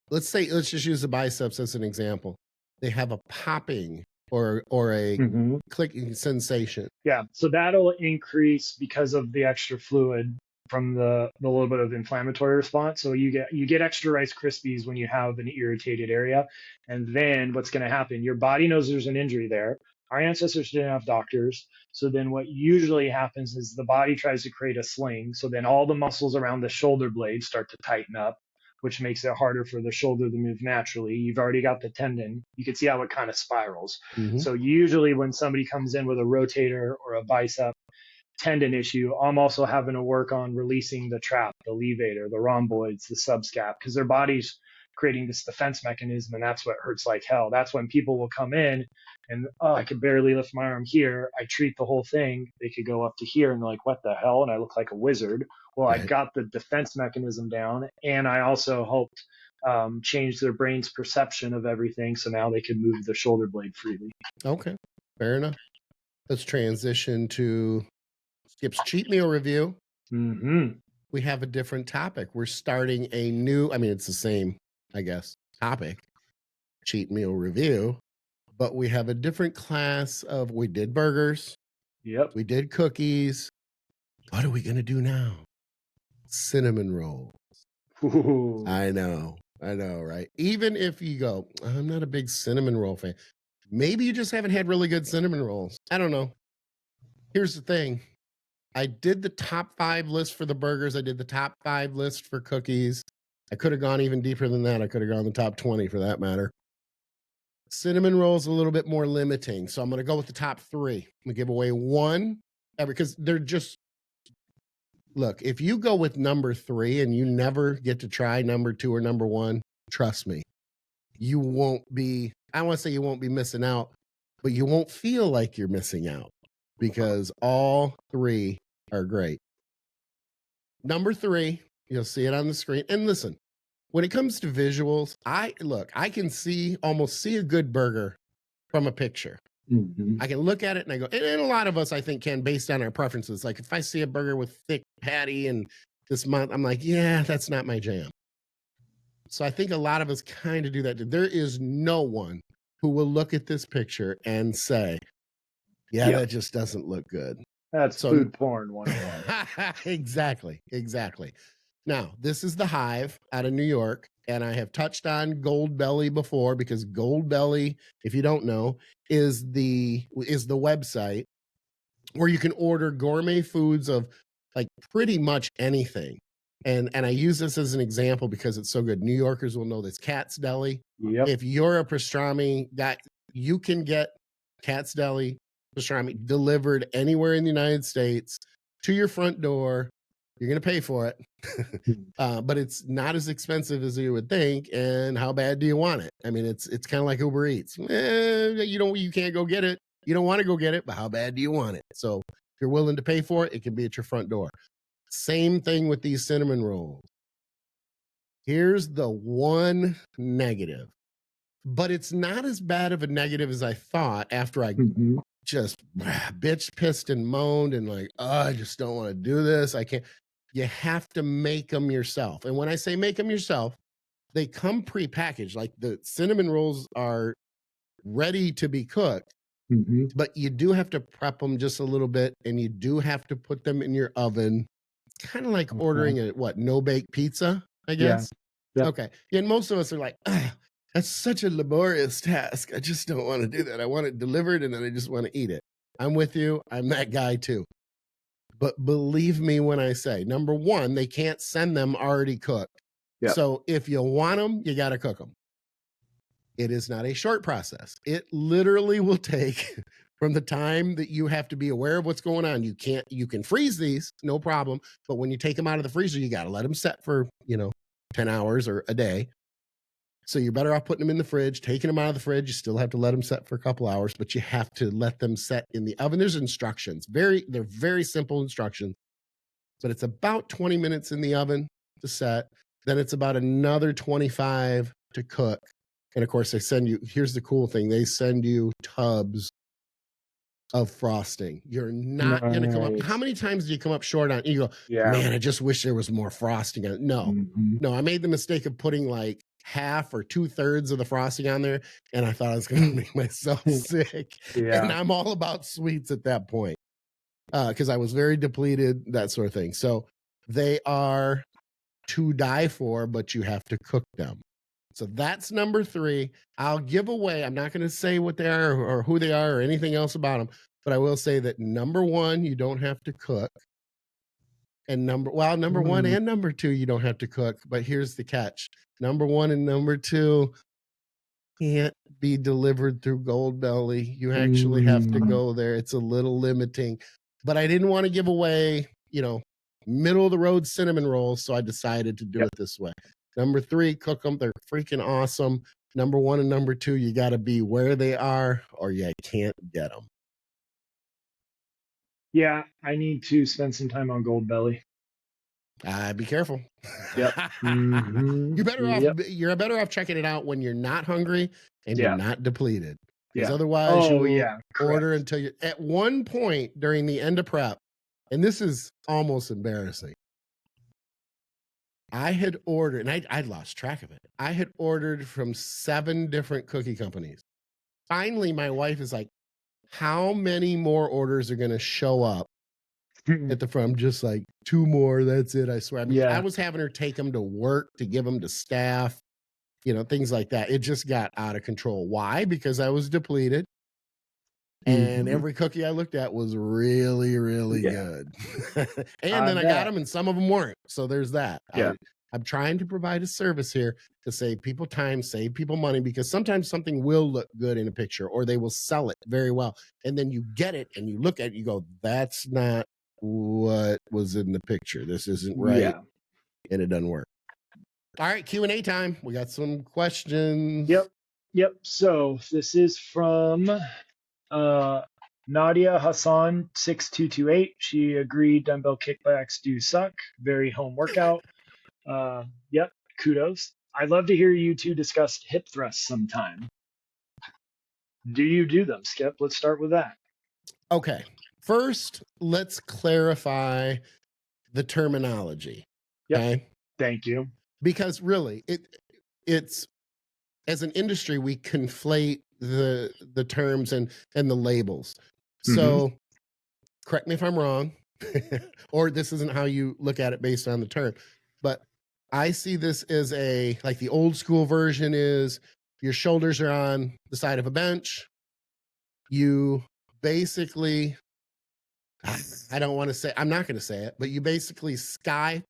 S2: let's just use the biceps as an example. They have a popping or a
S1: Mm-hmm.
S2: clicking sensation.
S1: Yeah, so that'll increase because of the extra fluid from the little bit of inflammatory response. So you get extra Rice Krispies when you have an irritated area. And then what's going to happen? Your body knows there's an injury there. Our ancestors didn't have doctors. So then what usually happens is the body tries to create a sling. So then all the muscles around the shoulder blade start to tighten up, which makes it harder for the shoulder to move naturally. You've already got the tendon. You can see how it kind of spirals.
S2: Mhm.
S1: So usually when somebody comes in with a rotator or a bicep tendon issue, I'm also having to work on releasing the trap, the levator, the rhomboids, the subscap, because their body's creating this defense mechanism, and that's what hurts like hell. That's when people will come in and, oh, I could barely lift my arm here. I treat the whole thing. They could go up to here and they're like, what the hell? And I look like a wizard. Well, I
S2: Right.
S1: got the defense mechanism down, and I also helped change their brain's perception of everything, so now they can move the shoulder blade freely.
S2: Okay, fair enough. Let's transition to Skip's cheat meal review.
S1: Mm-hmm.
S2: We have a different topic. We're starting a new, it's the same, I guess, topic, cheat meal review, but we have a different class of, we did burgers,
S1: Yep.
S2: we did cookies. What are we going to do now? Cinnamon rolls.
S1: Ooh.
S2: I know, right? Even if you go, I'm not a big cinnamon roll fan. Maybe you just haven't had really good cinnamon rolls. I don't know. Here's the thing. I did the top 5 list for the burgers. I did the top 5 list for cookies. I could have gone even deeper than that. I could have gone the top 20 for that matter. Cinnamon rolls a little bit more limiting. So I'm going to go with the top 3. I'm going to give away one because they're just, look, if you go with number 3 and you never get to try number 2 or number 1, trust me, you won't be, I want to say you won't be missing out, but you won't feel like you're missing out because all 3 are great. Number 3, you'll see it on the screen. And listen, when it comes to visuals, I can almost see a good burger from a picture.
S1: Mm-hmm.
S2: I can look at it and I go, and a lot of us, I think, can based on our preferences. Like if I see a burger with thick patty and this month, I'm like, yeah, that's not my jam. So I think a lot of us kind of do that. There is no one who will look at this picture and say, yeah, that just doesn't look good.
S1: That's food porn 101.
S2: Exactly. Now, this is the Hive out of New York, and I have touched on Gold Belly before because Gold Belly, if you don't know, is the website where you can order gourmet foods of like pretty much anything. And I use this as an example because it's so good. New Yorkers will know this. Cat's Deli.
S1: Yep.
S2: If you're a pastrami guy, you can get Cat's Deli pastrami delivered anywhere in the United States to your front door. You're going to pay for it, but it's not as expensive as you would think. And how bad do you want it? I mean, it's kind of like Uber Eats. You can't go get it. You don't want to go get it, but how bad do you want it? So if you're willing to pay for it, it can be at your front door. Same thing with these cinnamon rolls. Here's the one negative, but it's not as bad of a negative as I thought after I just bitch, pissed, and moaned and like, oh, I just don't want to do this. I can't. You have to make them yourself. And when I say make them yourself, they come pre-packaged. Like the cinnamon rolls are ready to be cooked, but you do have to prep them just a little bit, and you do have to put them in your oven. It's kind of like ordering a no-bake pizza, I guess.
S1: Yeah.
S2: Okay. And most of us are like, that's such a laborious task. I just don't want to do that. I want it delivered, and then I just want to eat it. I'm with you. I'm that guy too. But believe me when I say, number one, they can't send them already cooked.
S1: Yep.
S2: So if you want them, you got to cook them. It is not a short process. It literally will take from the time that you have to be aware of what's going on. You can freeze these, no problem. But when you take them out of the freezer, you got to let them set for, 10 hours or a day. So you're better off putting them in the fridge, taking them out of the fridge. You still have to let them set for a couple hours, but you have to let them set in the oven. There's instructions. They're very simple instructions, but it's about 20 minutes in the oven to set. Then it's about another 25 to cook. And of course, here's the cool thing. They send you tubs of frosting. You're not going to come up. How many times do you come up short on? You go, man, I just wish there was more frosting on it. No, I made the mistake of putting like half or 2/3 of the frosting on there. And I thought I was going to make myself sick. And I'm all about sweets at that point. Because I was very depleted, that sort of thing. So they are to die for, but you have to cook them. So that's number 3. I'll give away, I'm not going to say what they are or who they are or anything else about them, but I will say that number 1, you don't have to cook. And number 1 and number 2, you don't have to cook. But here's the catch. Number 1 and number 2 can't be delivered through Gold Belly. You actually have to go there. It's a little limiting. But I didn't want to give away, middle of the road cinnamon rolls, so I decided to do it this way. Number 3, cook them. They're freaking awesome. Number 1 and number 2, you got to be where they are or you can't get them.
S1: Yeah, I need to spend some time on Gold Belly.
S2: Be careful.
S1: Yep.
S2: You're better off checking it out when you're not hungry and you're not depleted. Because otherwise order until you're at one point during the end of prep. And this is almost embarrassing. I had ordered, and I'd lost track of it. I had ordered from 7 different cookie companies. Finally, my wife is like, how many more orders are going to show up at the front? I'm just like, 2 more. That's it. I swear. I mean, I was having her take them to work, to give them to staff, things like that. It just got out of control. Why? Because I was depleted. And every cookie I looked at was really, really good. And then I got them and some of them weren't. So there's that. I'm trying to provide a service here to save people time, save people money, because sometimes something will look good in a picture or they will sell it very well. And then you get it and you look at it, you go, that's not what was in the picture. This isn't right. Yeah. And it doesn't work. All right, Q&A time. We got some questions.
S1: Yep. So this is from Nadia Hassan 6228. She agreed dumbbell kickbacks do suck. Very home workout. Yep. Kudos. I'd love to hear you two discuss hip thrusts sometime. Do you do them, Skip? Let's start with that.
S2: Okay. First, let's clarify the terminology. Okay.
S1: Thank you.
S2: Because really, it's as an industry, we conflate the terms and the labels. So correct me if I'm wrong, or this isn't how you look at it based on the term, but I see this as like the old school version is your shoulders are on the side of a bench. You basically, I'm not going to say it, but you basically sky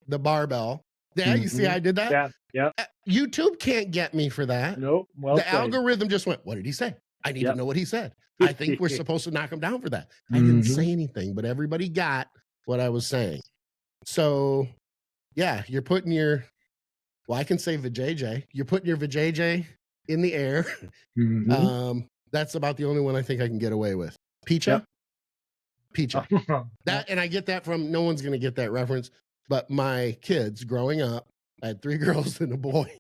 S2: the barbell. Yeah, you see, I did that.
S1: Yeah.
S2: YouTube can't get me for that.
S1: Nope. Well,
S2: the algorithm just went, what did he say? I need to know what he said. I think we're supposed to knock him down for that. I didn't say anything, but everybody got what I was saying. So, yeah, you're putting I can say vajayjay. You're putting your vajayjay in the air. That's about the only one I think I can get away with. Picha. That, and I get that from, no one's going to get that reference, but my kids growing up, I had 3 girls and a boy,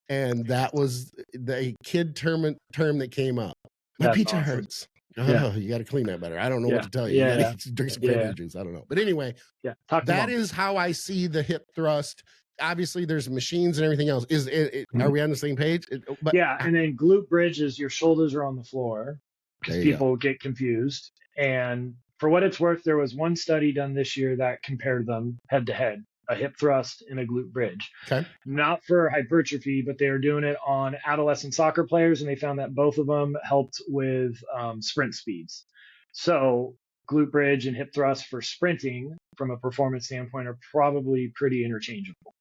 S2: and that was the kid term that came up. My
S1: That's
S2: pizza
S1: awesome.
S2: hurts.
S1: Yeah.
S2: Oh, you got to clean that better. I don't know what
S1: Yeah.
S2: to tell you. You
S1: Yeah.
S2: got to drink some cranberry juice. I don't know. But anyway,
S1: Yeah. Talk to
S2: that
S1: mom.
S2: is how I see the hip thrust. Obviously, there's machines and everything else. Are we on the same page? But
S1: Yeah, and then glute bridge is your shoulders are on the floor because
S2: There you go.
S1: people get confused. And for what it's worth, there was one study done this year that compared them head to head, a hip thrust and a glute bridge.
S2: Okay.
S1: Not for hypertrophy, but they were doing it on adolescent soccer players, and they found that both of them helped with sprint speeds. So glute bridge and hip thrust for sprinting from a performance standpoint are probably pretty interchangeable.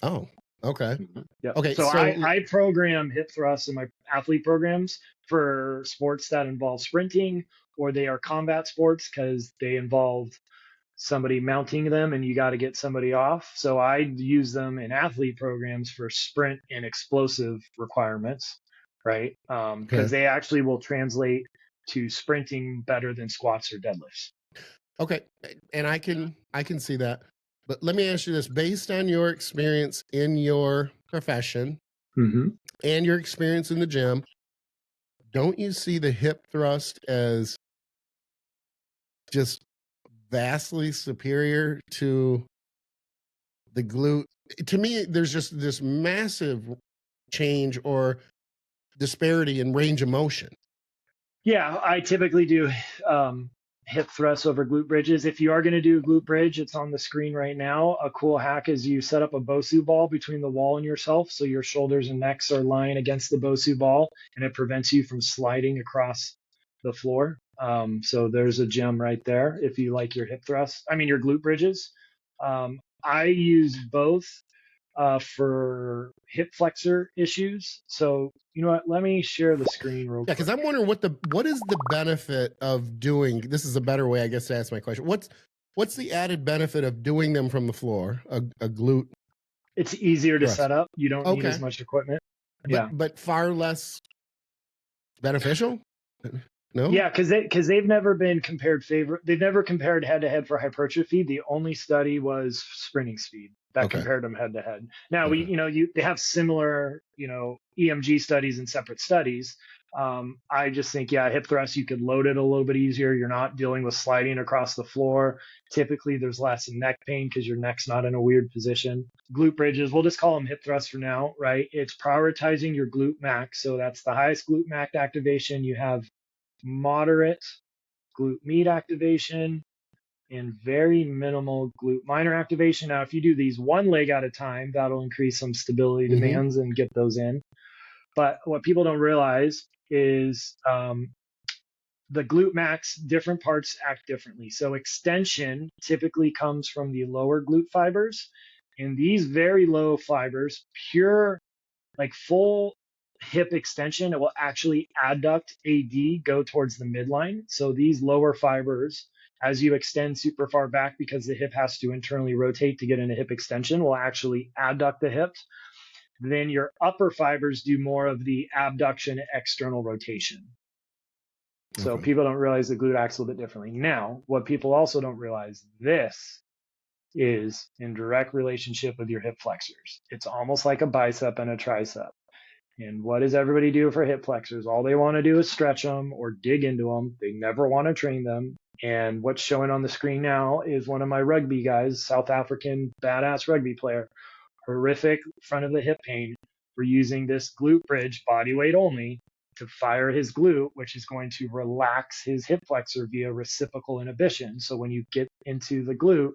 S2: Oh, okay.
S1: Yeah.
S2: Okay,
S1: So,
S2: so-
S1: I program hip thrusts in my athlete programs for sports that involve sprinting or they are combat sports because they involve somebody mounting them and you got to get somebody off. So I use them in athlete programs for sprint and explosive requirements, right? Because they actually will translate to sprinting better than squats or deadlifts.
S2: Okay, and I can see that. But let me ask you this: based on your experience in your profession
S1: Mm-hmm.
S2: and your experience in the gym, don't you see the hip thrust as just vastly superior to the glute? To me, there's just this massive change or disparity in range of motion.
S1: Yeah, I typically do hip thrusts over glute bridges. If you are going to do a glute bridge, it's on the screen right now. A cool hack is you set up a Bosu ball between the wall and yourself, so your shoulders and necks are lying against the Bosu ball, and it prevents you from sliding across the floor. So there's a gem right there if you like your hip thrusts. I mean your glute bridges. I use both for hip flexor issues. So you know what? Let me share the screen real
S2: Yeah,
S1: quick.
S2: because I'm wondering what is the benefit of doing this is a better way, I guess, to ask my question. What's the added benefit of doing them from the floor? A glute.
S1: It's easier to
S2: Thrust.
S1: set up. You don't need
S2: Okay.
S1: as much equipment. Yeah.
S2: But far less beneficial? No?
S1: Yeah, because they've never been compared They've never compared head to head for hypertrophy. The only study was sprinting speed that
S2: Okay.
S1: compared them head to head. Now
S2: Okay.
S1: they have similar EMG studies and separate studies. I just think hip thrust you could load it a little bit easier. You're not dealing with sliding across the floor. Typically there's less neck pain because your neck's not in a weird position. Glute bridges, we'll just call them hip thrusts for now, right? It's prioritizing your glute max. So that's the highest glute max activation. You have moderate glute med activation and very minimal glute minor activation. Now, if you do these one leg at a time, that'll increase some stability demands and get those in. But what people don't realize is the glute max, different parts act differently. So extension typically comes from the lower glute fibers. And these very low fibers, pure, like full hip extension, it will actually adduct AD go towards the midline. So these lower fibers, as you extend super far back because the hip has to internally rotate to get into hip extension, will actually adduct the hips. Then your upper fibers do more of the abduction external rotation. So people don't realize the glute acts a little bit differently. Now, what people also don't realize, this is in direct relationship with your hip flexors. It's almost like a bicep and a tricep. And what does everybody do for hip flexors? All they want to do is stretch them or dig into them. They never want to train them. And what's showing on the screen now is one of my rugby guys, South African badass rugby player, horrific front of the hip pain. We're using this glute bridge, body weight only, to fire his glute, which is going to relax his hip flexor via reciprocal inhibition. So when you get into the glute,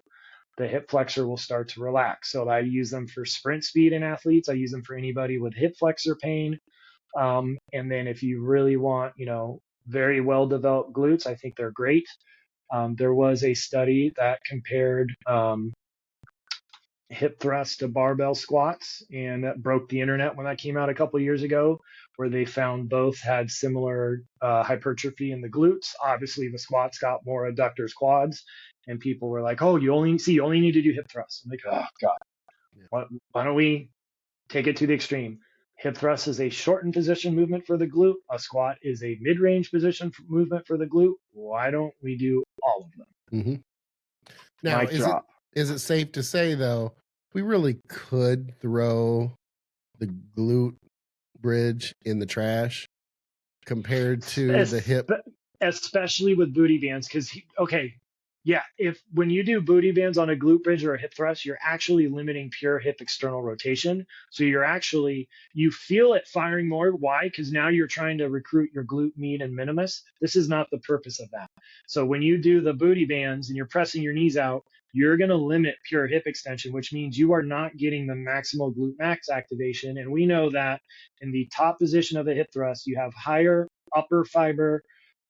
S1: the hip flexor will start to relax. So I use them for sprint speed in athletes. I use them for anybody with hip flexor pain. And then if you really want, very well developed glutes, I think they're great. There was a study that compared hip thrust to barbell squats, and that broke the internet when that came out a couple of years ago, where they found both had similar hypertrophy in the glutes. Obviously, the squats got more adductors quads, and people were like, "Oh, you only need to do hip thrusts." I'm like, "Oh God, why don't we take it to the extreme?" Hip thrust is a shortened position movement for the glute. A squat is a mid-range position movement for the glute. Why don't we do all of them?
S2: Now,
S1: Mic drop.
S2: is it safe to say though We really could throw the glute bridge in the trash compared to the hip.
S1: Especially with booty bands, because okay, yeah, if when you do booty bands on a glute bridge or a hip thrust, you're actually limiting pure hip external rotation. So you feel it firing more. Why? Because now you're trying to recruit your glute med and minimus. This is not the purpose of that. So when you do the booty bands and you're pressing your knees out, you're going to limit pure hip extension, which means you are not getting the maximal glute max activation. And we know that in the top position of a hip thrust, you have higher upper fiber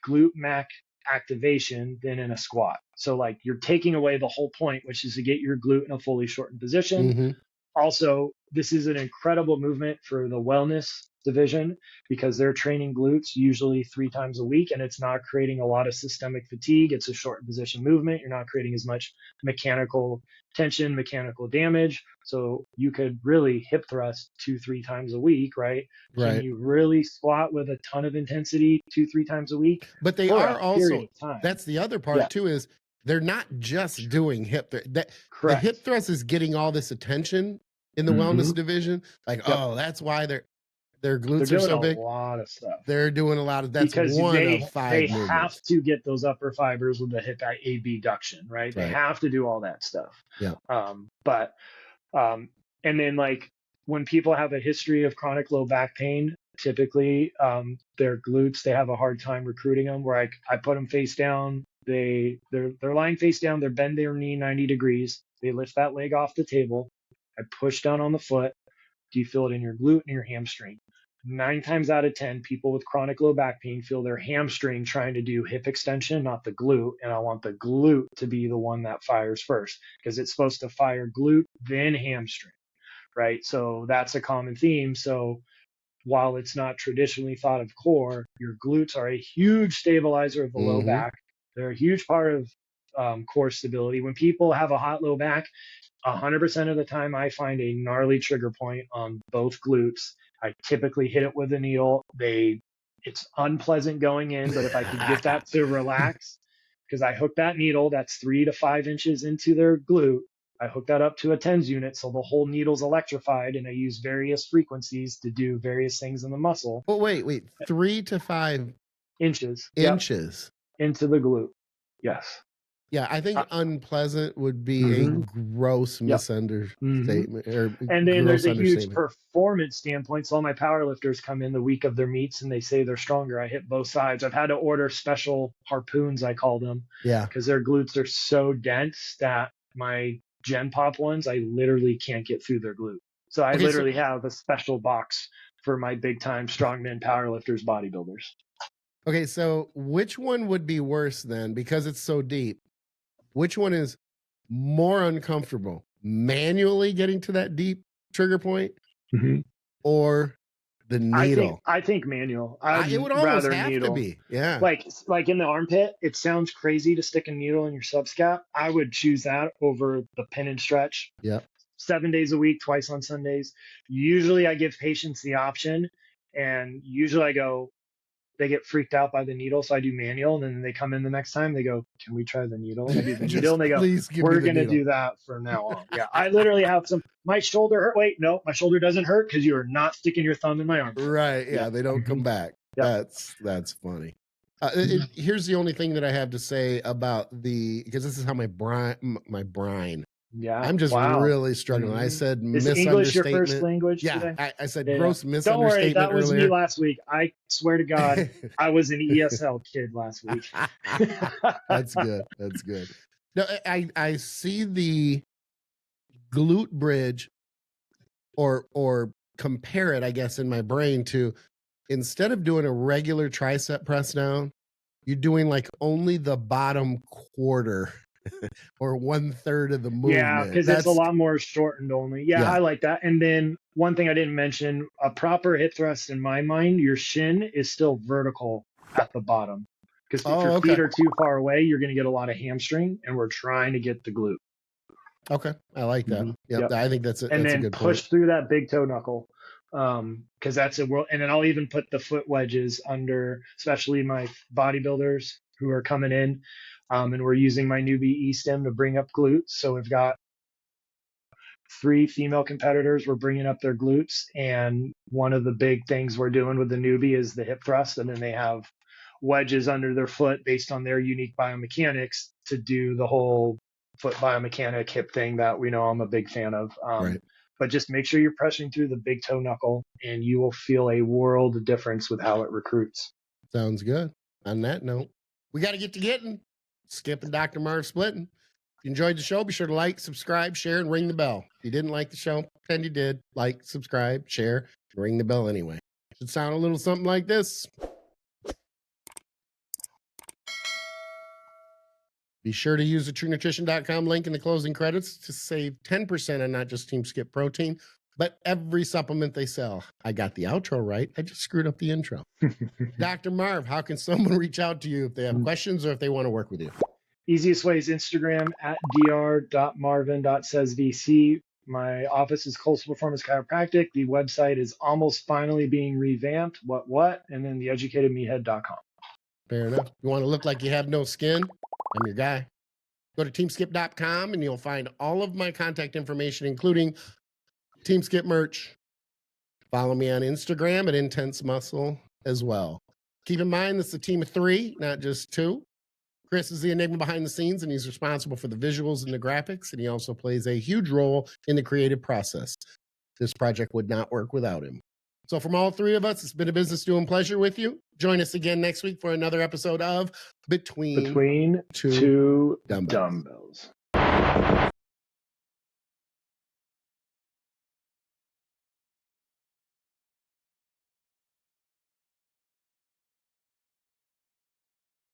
S1: glute max activation than in a squat. So like you're taking away the whole point, which is to get your glute in a fully shortened position.
S2: Mm-hmm.
S1: Also, this is an incredible movement for the wellness division because they're training glutes usually 3 times a week, and it's not creating a lot of systemic fatigue. It's a shortened position movement. You're not creating as much mechanical tension, mechanical damage. So you could really hip thrust 2-3 times a week, right?
S2: Right.
S1: Can you really squat with a ton of intensity 2-3 times a week?
S2: But they
S1: For
S2: are
S1: a period
S2: also,
S1: of time.
S2: that's the other part
S1: Yeah.
S2: too, is they're not just doing hip thrust. The
S1: Correct.
S2: hip thrust is getting all this attention in the wellness division. Like, oh, that's why their glutes
S1: They're
S2: are
S1: doing
S2: so
S1: a
S2: big.
S1: lot of stuff.
S2: They're doing a lot of, that's
S1: Because
S2: one
S1: they
S2: of 5
S1: have
S2: movements.
S1: to get those upper fibers with the hip abduction, right? They
S2: Right.
S1: have to do all that stuff.
S2: Yeah.
S1: And then like when people have a history of chronic low back pain, typically their glutes, they have a hard time recruiting them. Where I put them face down, they're lying face down, they bend their knee 90 degrees, they lift that leg off the table, I push down on the foot. Do you feel it in your glute and your hamstring? 9 times out of 10, people with chronic low back pain feel their hamstring trying to do hip extension, not the glute. And I want the glute to be the one that fires first because it's supposed to fire glute, then hamstring, right? So that's a common theme. So while it's not traditionally thought of core, your glutes are a huge stabilizer of the low back. They're a huge part of core stability. When people have a hot low back, 100% of the time I find a gnarly trigger point on both glutes. I typically hit it with a needle. It's unpleasant going in, but if I could get that to relax, because I hook that needle that's 3 to 5 inches into their glute, I hook that up to a TENS unit so the whole needle's electrified, and I use various frequencies to do various things in the muscle.
S2: Well, wait, 3 to 5
S1: inches.
S2: inches
S1: Into the glute. Yes.
S2: Yeah, I think unpleasant would be a gross misunderstatement.
S1: And then there's a huge performance standpoint. So all my powerlifters come in the week of their meets and they say they're stronger. I hit both sides. I've had to order special harpoons, I call them.
S2: Yeah.
S1: Because their glutes are so dense that my Gen Pop ones, I literally can't get through their glute. So I literally have a special box for my big time strongmen, powerlifters, bodybuilders.
S2: Okay, so which one would be worse then? Because it's so deep. Which one is more uncomfortable? Manually getting to that deep trigger point or the needle?
S1: I think manual.
S2: It would almost have to be. Yeah.
S1: Like in the armpit, it sounds crazy to stick a needle in your subscap. I would choose that over the pin and stretch.
S2: Yep.
S1: 7 days a week, twice on Sundays. Usually I give patients the option, and usually I go, they get freaked out by the needle, so I do manual, and then they come in the next time, they go, can we try the needle? I do the needle, and they go, we're going to do that from now on. Yeah, I literally have my shoulder hurt. Wait, no, my shoulder doesn't hurt because you are not sticking your thumb in my arm.
S2: Right, yeah, they don't come back. Yep. That's funny. Here's the only thing that I have to say about because this is how my brain.
S1: Yeah,
S2: I'm just really struggling. I said
S1: is English your first language?
S2: Yeah, I said gross misunderstatement.
S1: Don't worry, that was
S2: earlier.
S1: me last week. I swear to God, I was an ESL kid last week.
S2: That's good. That's good. No, I see the glute bridge, or compare it, I guess, in my brain to, instead of doing a regular tricep press down, you're doing like only the bottom quarter. Or 1/3 of the movement.
S1: Yeah, because it's a lot more shortened only. Yeah, I like that. And then one thing I didn't mention, a proper hip thrust in my mind, your shin is still vertical at the bottom. Because if your feet are too far away, you're going to get a lot of hamstring, and we're trying to get the glute.
S2: Okay, I like that. Yep. I think that's a
S1: and then
S2: good
S1: push
S2: point.
S1: through that big toe knuckle. Because that's a world. And then I'll even put the foot wedges under, especially my bodybuilders who are coming in. And we're using my newbie E-stem to bring up glutes. So we've got 3 female competitors were bringing up their glutes, and one of the big things we're doing with the newbie is the hip thrust, and then they have wedges under their foot based on their unique biomechanics to do the whole foot biomechanic hip thing that we know I'm a big fan of.
S2: Right.
S1: But just make sure you're pressing through the big toe knuckle, and you will feel a world of difference with how it recruits.
S2: Sounds good. On that note, we got to get to getting. Skip and Dr. Marv splitting. If you enjoyed the show, be sure to like, subscribe, share, and ring the bell. If you didn't like the show, pretend you did. Like, subscribe, share, and ring the bell anyway. Should sound a little something like this. Be sure to use the TrueNutrition.com link in the closing credits to save 10% on not just Team Skip protein, but every supplement they sell. I got the outro right. I just screwed up the intro. Dr. Marv, how can someone reach out to you if they have questions or if they want to work with you?
S1: Easiest way is Instagram at dr.marvin.saysvc. My office is Coastal Performance Chiropractic. The website is almost finally being revamped. And then the educatedmeathead.com.
S2: Fair enough. You want to look like you have no skin? I'm your guy. Go to teamskip.com and you'll find all of my contact information, including Team Skip merch. Follow me on Instagram at Intense Muscle as well. Keep in mind, this is a team of 3, not just 2. Chris is the enigma behind the scenes, and he's responsible for the visuals and the graphics, and he also plays a huge role in the creative process. This project would not work without him. So from all 3 of us, it's been a business doing pleasure with you. Join us again next week for another episode of Between
S1: 2 Dumbbells.